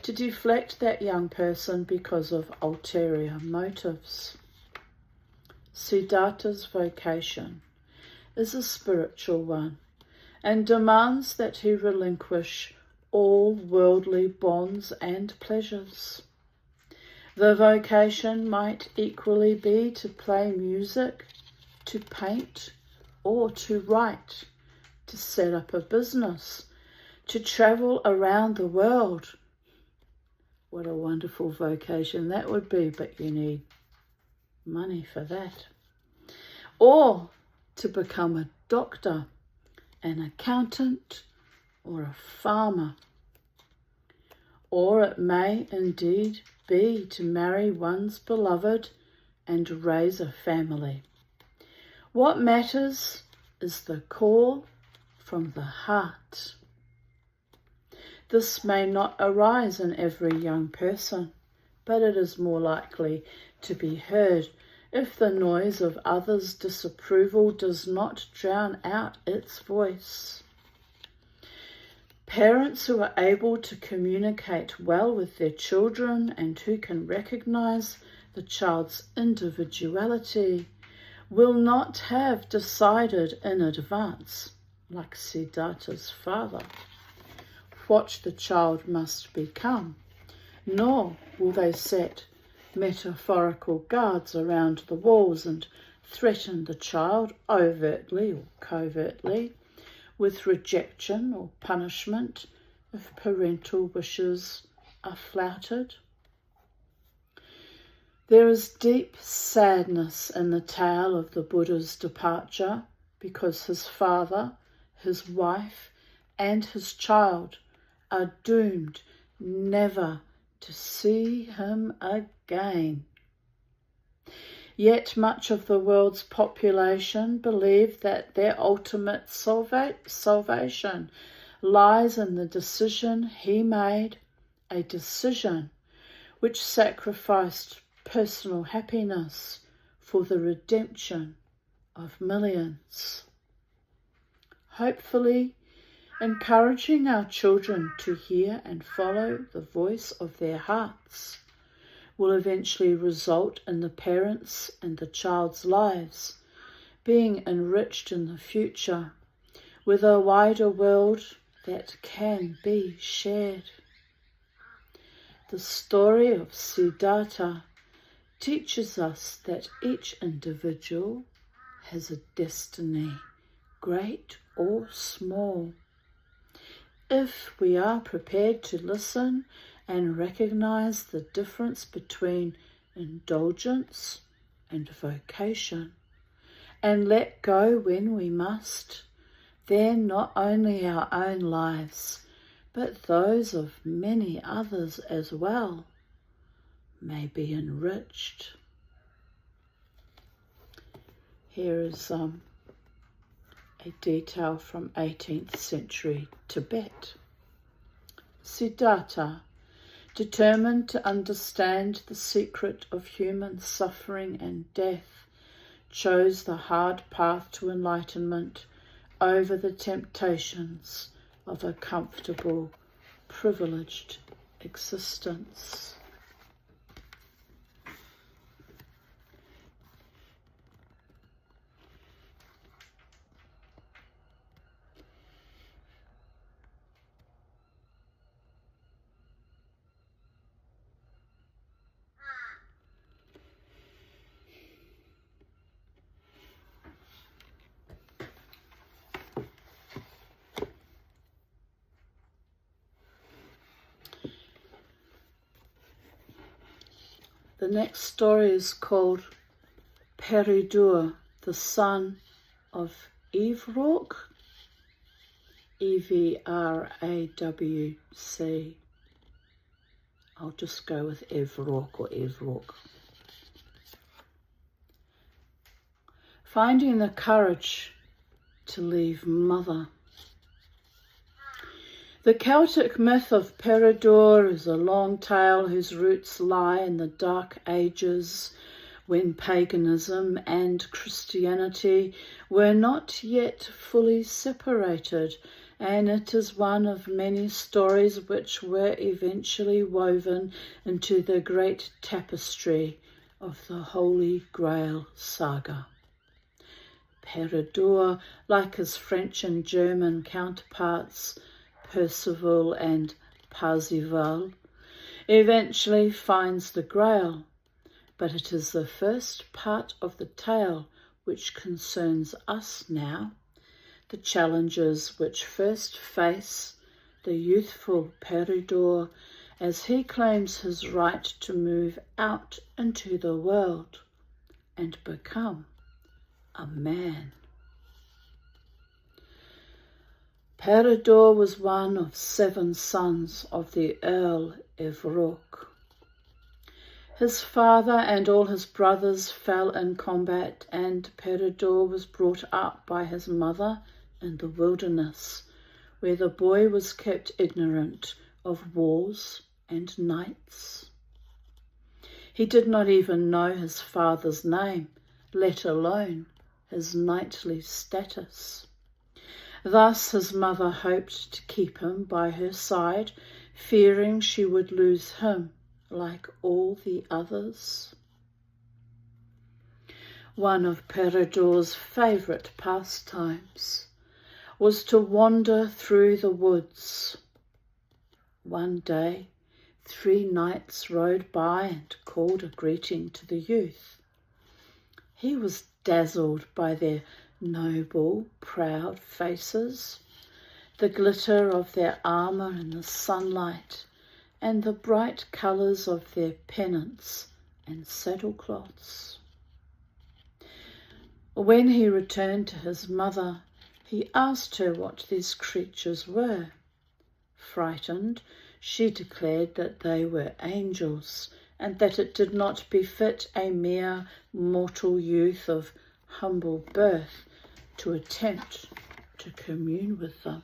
to deflect that young person because of ulterior motives. Siddhartha's vocation is a spiritual one and demands that he relinquish all worldly bonds and pleasures. The vocation might equally be to play music, to paint, or to write, to set up a business, to travel around the world. What a wonderful vocation that would be, but you need money for that. Or to become a doctor, an accountant, or a farmer. Or it may indeed be to marry one's beloved and raise a family. What matters is the call from the heart. This may not arise in every young person, but it is more likely to be heard if the noise of others' disapproval does not drown out its voice. Parents who are able to communicate well with their children and who can recognize the child's individuality will not have decided in advance, like Siddhartha's father, what the child must become, nor will they set metaphorical guards around the walls and threaten the child overtly or covertly with rejection or punishment if parental wishes are flouted. There is deep sadness in the tale of the Buddha's departure because his father, his wife, and his child are doomed never to see him again. Yet much of the world's population believe that their ultimate salvation lies in the decision he made, a decision which sacrificed personal happiness for the redemption of millions. Hopefully, encouraging our children to hear and follow the voice of their hearts will eventually result in the parents' and the child's lives being enriched in the future with a wider world that can be shared. The story of Siddhartha teaches us that each individual has a destiny, great or small. If we are prepared to listen and recognize the difference between indulgence and vocation, and let go when we must, then not only our own lives, but those of many others as well, may be enriched. Here is a detail from 18th century Tibet. Siddhartha, determined to understand the secret of human suffering and death, chose the hard path to enlightenment over the temptations of a comfortable, privileged existence. The next story is called Peredur, the son of Evrawc, Evrawc. I'll just go with Evrawc or Evrawc. Finding the courage to leave mother. The Celtic myth of Peredur is a long tale whose roots lie in the Dark Ages, when paganism and Christianity were not yet fully separated, and it is one of many stories which were eventually woven into the great tapestry of the Holy Grail saga. Peredur, like his French and German counterparts, Percival and Parzival, eventually finds the Grail, but it is the first part of the tale which concerns us now, the challenges which first face the youthful Peredur as he claims his right to move out into the world and become a man. Peredur was one of 7 sons of the Earl Evrawc. His father and all his brothers fell in combat, and Peredur was brought up by his mother in the wilderness, where the boy was kept ignorant of wars and knights. He did not even know his father's name, let alone his knightly status. Thus his mother hoped to keep him by her side, fearing she would lose him like all the others. One of Peredur's favourite pastimes was to wander through the woods. One day, 3 knights rode by and called a greeting to the youth. He was dazzled by their noble, proud faces, the glitter of their armour in the sunlight, and the bright colours of their pennants and saddlecloths. When he returned to his mother, he asked her what these creatures were. Frightened, she declared that they were angels, and that it did not befit a mere mortal youth of humble birth to attempt to commune with them.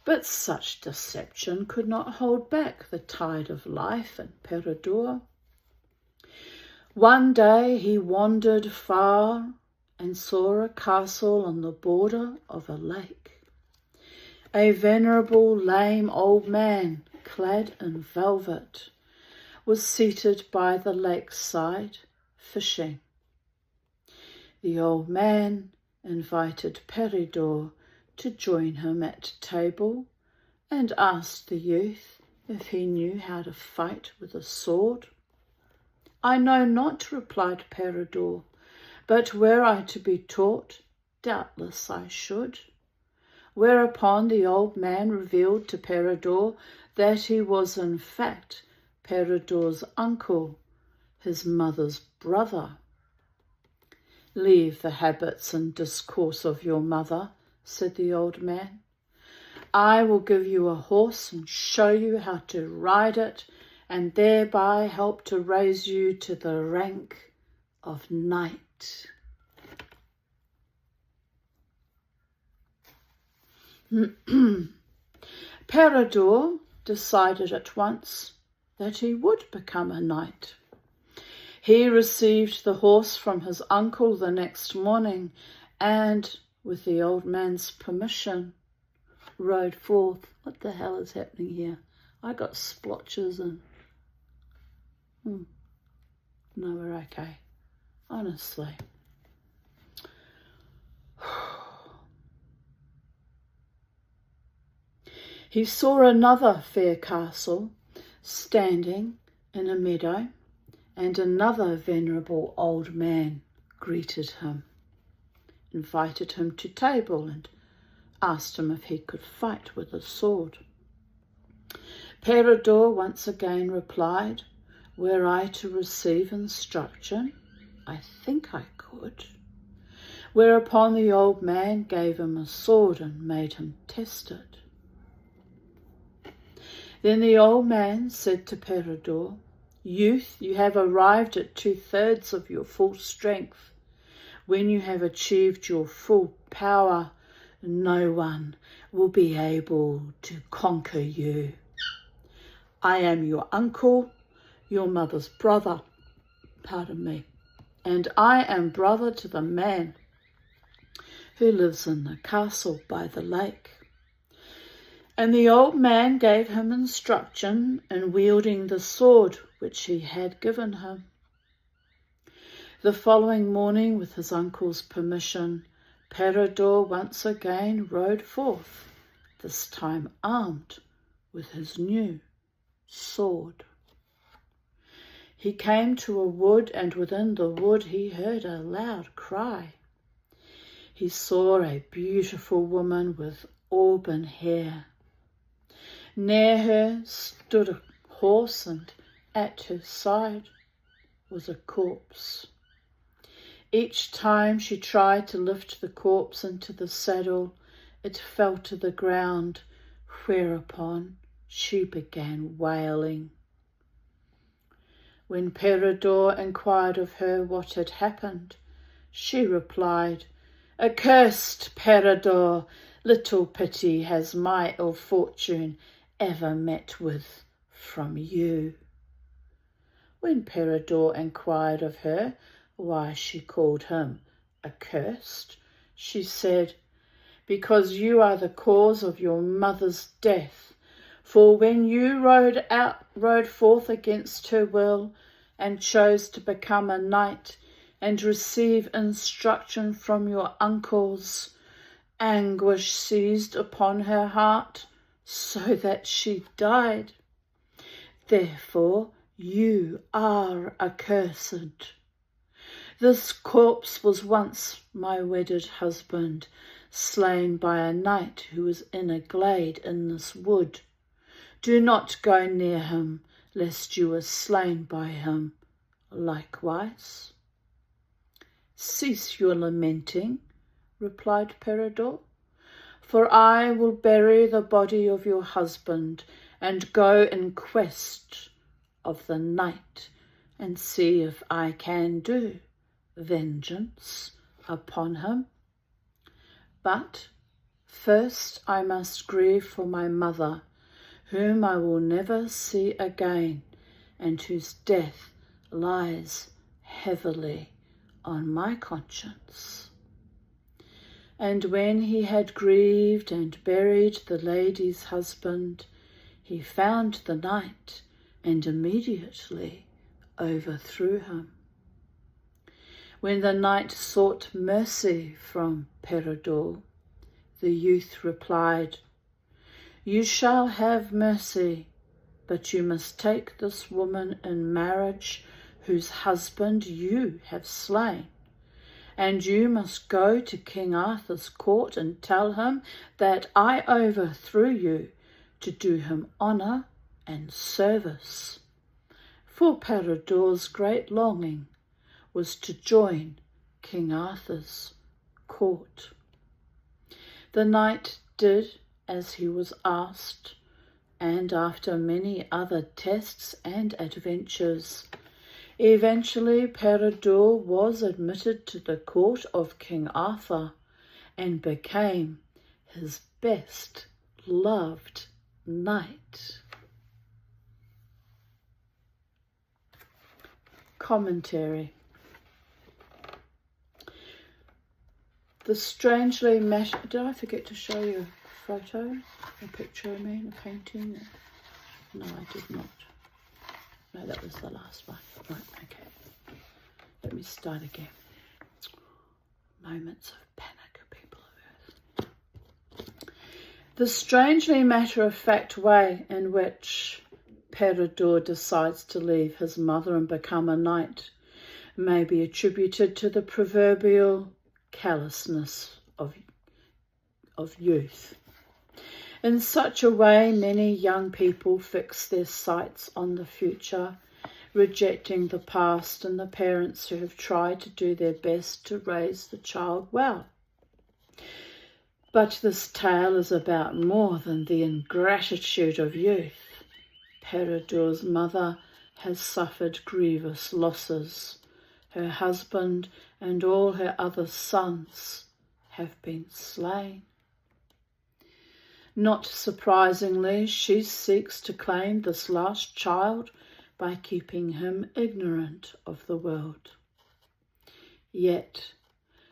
But such deception could not hold back the tide of life in Peredur. One day he wandered far and saw a castle on the border of a lake. A venerable, lame old man, clad in velvet, was seated by the lakeside, fishing. The old man invited Peredur to join him at table and asked the youth if he knew how to fight with a sword. "I know not," replied Peredur, "but were I to be taught, doubtless I should." Whereupon the old man revealed to Peredur that he was in fact Peredur's uncle, his mother's brother. "Leave the habits and discourse of your mother," said the old man. "I will give you a horse and show you how to ride it, and thereby help to raise you to the rank of knight." Peredur decided at once that he would become a knight. He received the horse from his uncle the next morning and, with the old man's permission, rode forth. What the hell is happening here? I got splotches and... No, we're okay. Honestly. He saw another fair castle standing in a meadow, and another venerable old man greeted him, invited him to table, and asked him if he could fight with a sword. Peredur once again replied, Were I to receive instruction, I think I could. Whereupon the old man gave him a sword and made him test it. Then the old man said to Peredor, "Youth, you have arrived at 2/3 of your full strength. When you have achieved your full power, no one will be able to conquer you. I am your uncle, your mother's brother, and I am brother to the man who lives in the castle by the lake." And the old man gave him instruction in wielding the sword which he had given him. The following morning, with his uncle's permission, Peredor once again rode forth, this time armed with his new sword. He came to a wood, and within the wood he heard a loud cry. He saw a beautiful woman with auburn hair. Near her stood a horse, and at her side was a corpse. Each time she tried to lift the corpse into the saddle, it fell to the ground, whereupon she began wailing. When Peredor inquired of her what had happened, she replied, "Accursed Peredor, little pity has my ill fortune ever met with from you." When Peredor inquired of her why she called him accursed, she said, "Because you are the cause of your mother's death. For when you rode forth against her will, and chose to become a knight and receive instruction from your uncles, anguish seized upon her heart, so that she died. Therefore you are accursed. This corpse was once my wedded husband, slain by a knight who was in a glade in this wood. Do not go near him, lest you are slain by him likewise." "Cease your lamenting," replied Peredor, "for I will bury the body of your husband and go in quest of the knight and see if I can do vengeance upon him. But first I must grieve for my mother, whom I will never see again, and whose death lies heavily on my conscience." And when he had grieved and buried the lady's husband, he found the knight and immediately overthrew him. When the knight sought mercy from Peredor, the youth replied, "You shall have mercy, but you must take this woman in marriage whose husband you have slain. And you must go to King Arthur's court and tell him that I overthrew you to do him honour and service." For Peredor's great longing was to join King Arthur's court. The knight did as he was asked, and after many other tests and adventures, eventually Peredor was admitted to the court of King Arthur and became his best loved knight. Commentary. Did I forget to show you a photo, a picture of me, a painting? No, I did not. No, that was the last one. Right, okay. Let me start again. Moments of panic, people of Earth. The strangely matter-of-fact way in which Peredor decides to leave his mother and become a knight may be attributed to the proverbial callousness of youth. In such a way, many young people fix their sights on the future, rejecting the past and the parents who have tried to do their best to raise the child well. But this tale is about more than the ingratitude of youth. Peredur's mother has suffered grievous losses. Her husband and all her other sons have been slain. Not surprisingly, she seeks to claim this last child by keeping him ignorant of the world. Yet,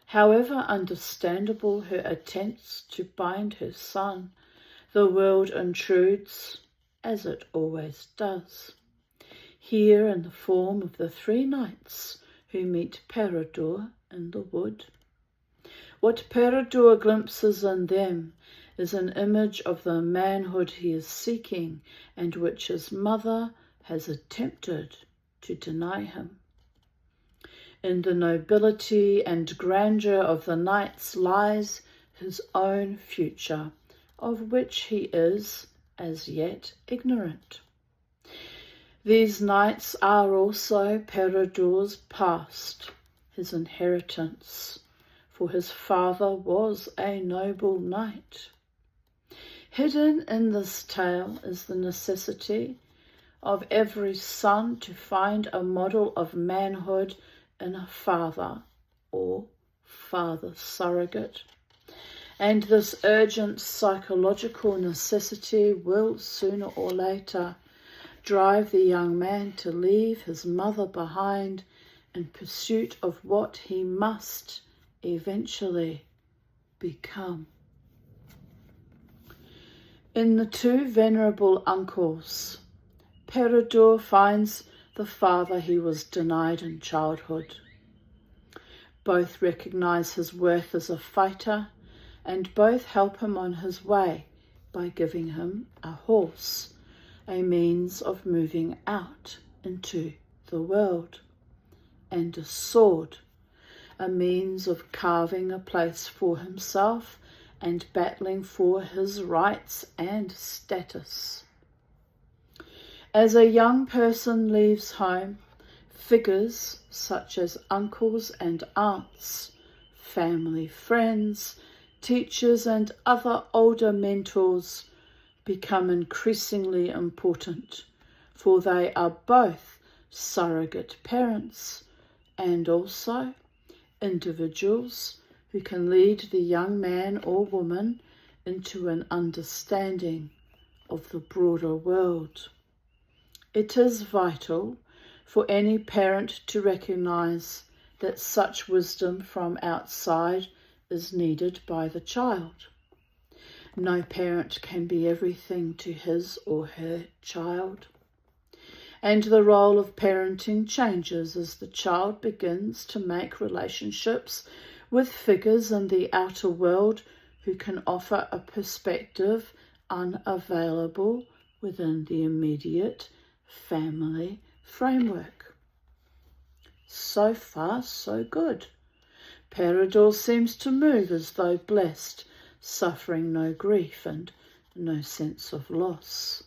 however understandable her attempts to bind her son, the world intrudes, as it always does, here in the form of the 3 knights who meet Peredur in the wood. What Peredur glimpses in them is an image of the manhood he is seeking and which his mother has attempted to deny him. In the nobility and grandeur of the knights lies his own future, of which he is as yet ignorant. These knights are also Peredur's past, his inheritance, for his father was a noble knight. Hidden in this tale is the necessity of every son to find a model of manhood in a father or father surrogate, and this urgent psychological necessity will sooner or later drive the young man to leave his mother behind in pursuit of what he must eventually become. In the 2 venerable uncles, Peredur finds the father he was denied in childhood. Both recognize his worth as a fighter, and both help him on his way by giving him a horse, a means of moving out into the world, and a sword, a means of carving a place for himself and battling for his rights and status. As a young person leaves home, figures such as uncles and aunts, family friends, teachers and other older mentors become increasingly important, for they are both surrogate parents and also individuals who can lead the young man or woman into an understanding of the broader world. It is vital for any parent to recognize that such wisdom from outside is needed by the child. No parent can be everything to his or her child, and the role of parenting changes as the child begins to make relationships with figures in the outer world who can offer a perspective unavailable within the immediate family framework. So far, so good. Peredur seems to move as though blessed, suffering no grief and no sense of loss.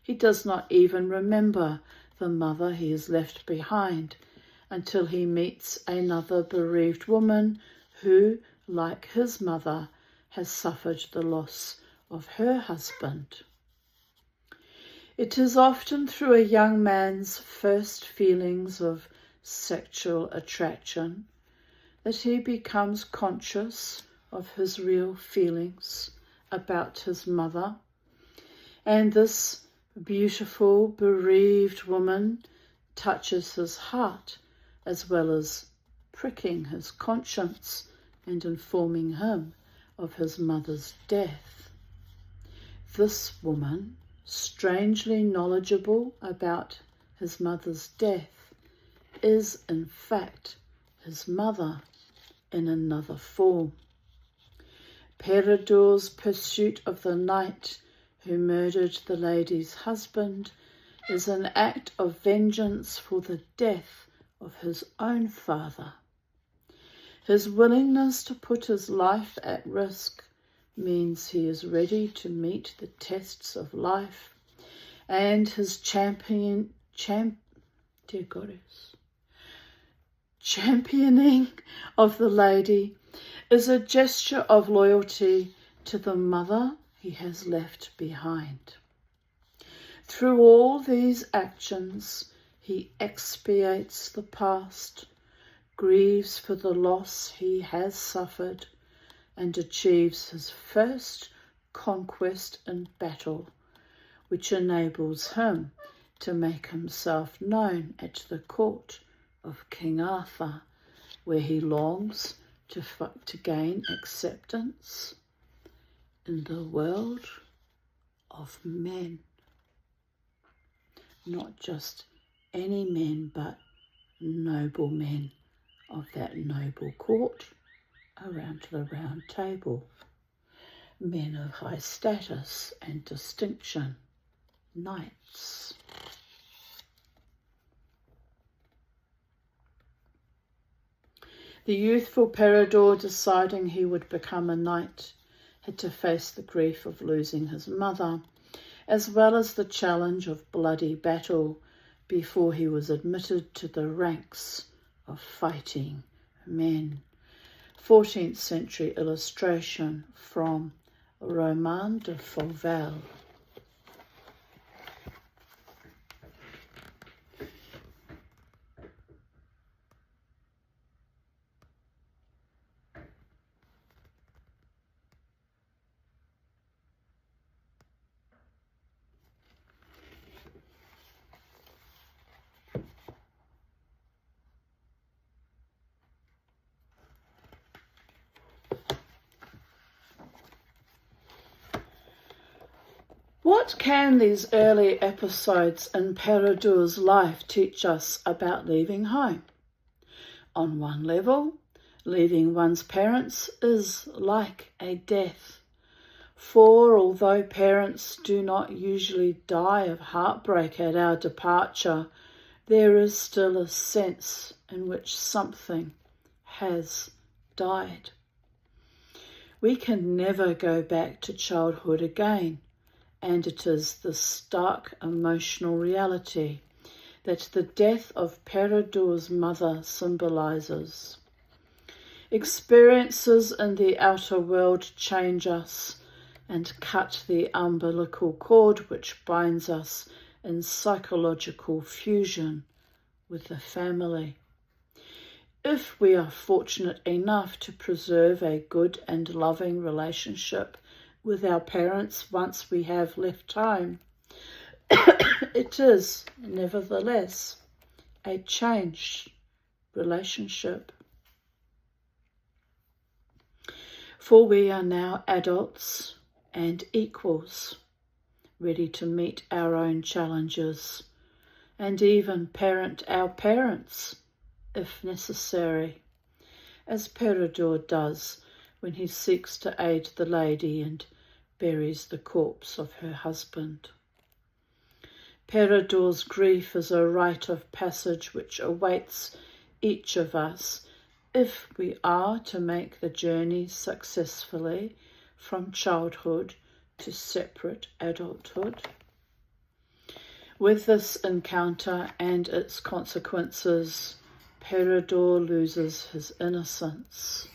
He does not even remember the mother he has left behind until he meets another bereaved woman who, like his mother, has suffered the loss of her husband. It is often through a young man's first feelings of sexual attraction that he becomes conscious of his real feelings about his mother, and this beautiful bereaved woman touches his heart as well as pricking his conscience and informing him of his mother's death. This woman, strangely knowledgeable about his mother's death, is in fact his mother in another form. Peredur's pursuit of the knight who murdered the lady's husband is an act of vengeance for the death of his own father. His willingness to put his life at risk means he is ready to meet the tests of life, and his dear goddess. Championing of the lady is a gesture of loyalty to the mother he has left behind. Through all these actions, he expiates the past, grieves for the loss he has suffered, and achieves his first conquest in battle, which enables him to make himself known at the court of King Arthur, where he longs to gain acceptance in the world of men. Not just any men, but noble men of that noble court around the round table. Men of high status and distinction, knights. The youthful Peredor, deciding he would become a knight, had to face the grief of losing his mother, as well as the challenge of bloody battle before he was admitted to the ranks of fighting men. 14th century illustration from Roman de Fauvel. What can these early episodes in Peredor's life teach us about leaving home? On one level, leaving one's parents is like a death. For although parents do not usually die of heartbreak at our departure, there is still a sense in which something has died. We can never go back to childhood again. And it is the stark emotional reality that the death of Peredor's mother symbolises. Experiences in the outer world change us and cut the umbilical cord which binds us in psychological fusion with the family. If we are fortunate enough to preserve a good and loving relationship with our parents once we have left home, it is, nevertheless, a changed relationship. For we are now adults and equals, ready to meet our own challenges and even parent our parents, if necessary, as Peredor does when he seeks to aid the lady and buries the corpse of her husband. Peredor's grief is a rite of passage which awaits each of us if we are to make the journey successfully from childhood to separate adulthood. With this encounter and its consequences, Peredor loses his innocence.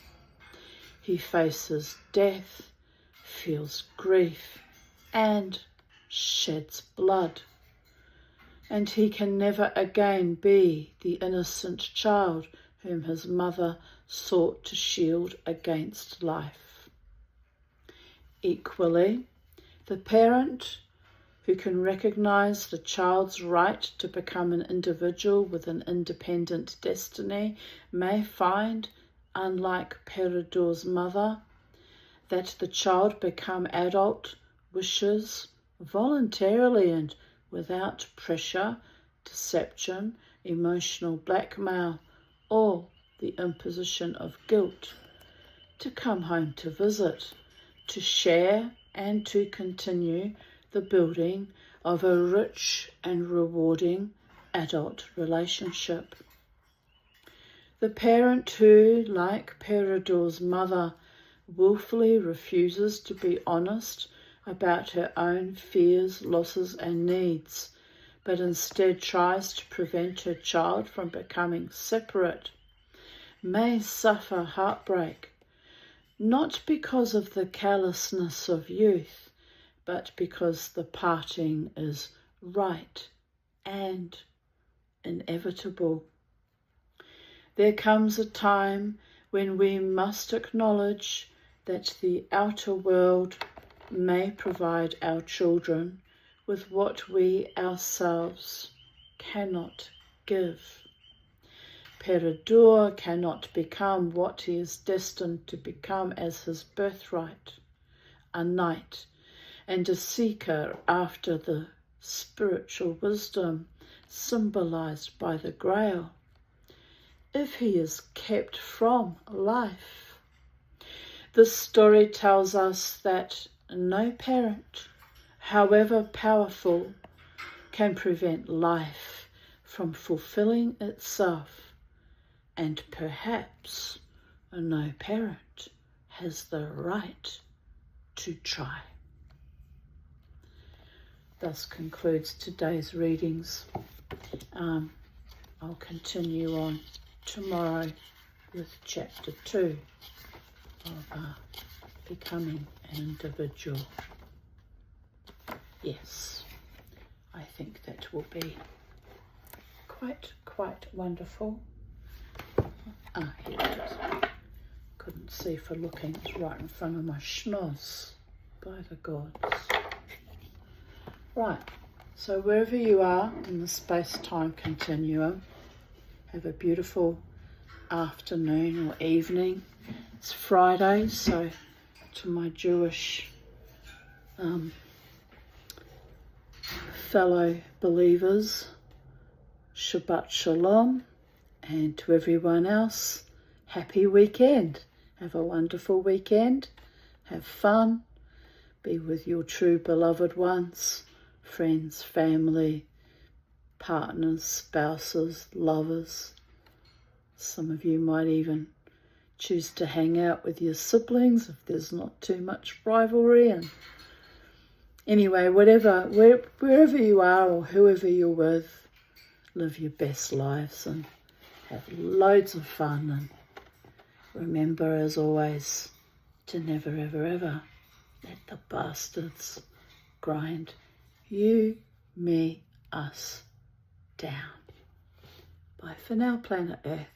He faces death, feels grief, and sheds blood. And he can never again be the innocent child whom his mother sought to shield against life. Equally, the parent who can recognise the child's right to become an individual with an independent destiny may find, unlike Peredor's mother, that the child become adult wishes voluntarily and without pressure, deception, emotional blackmail, or the imposition of guilt, to come home to visit, to share and to continue the building of a rich and rewarding adult relationship. The parent who, like Peredor's mother, willfully refuses to be honest about her own fears, losses and needs, but instead tries to prevent her child from becoming separate, may suffer heartbreak, not because of the callousness of youth, but because the parting is right and inevitable. There comes a time when we must acknowledge that the outer world may provide our children with what we ourselves cannot give. Peredur cannot become what he is destined to become as his birthright, a knight and a seeker after the spiritual wisdom symbolized by the Grail, if he is kept from life. This story tells us that no parent, however powerful, can prevent life from fulfilling itself, and perhaps no parent has the right to try. Thus concludes today's readings. I'll continue on tomorrow with chapter 2 of becoming an individual. Yes, I think that will be quite wonderful. Here it is. Couldn't see for looking. It's right in front of my schnoz, by the gods. Right, so wherever you are in the space-time continuum, have a beautiful afternoon or evening. It's Friday, so to my Jewish fellow believers, Shabbat Shalom, and to everyone else, happy weekend. Have a wonderful weekend. Have fun. Be with your true beloved ones, friends, family, partners, spouses, lovers. Some of you might even choose to hang out with your siblings if there's not too much rivalry. And anyway, wherever you are or whoever you're with, live your best lives and have loads of fun. And remember, as always, to never, ever, ever let the bastards grind you, me, us down. Bye for now, planet Earth.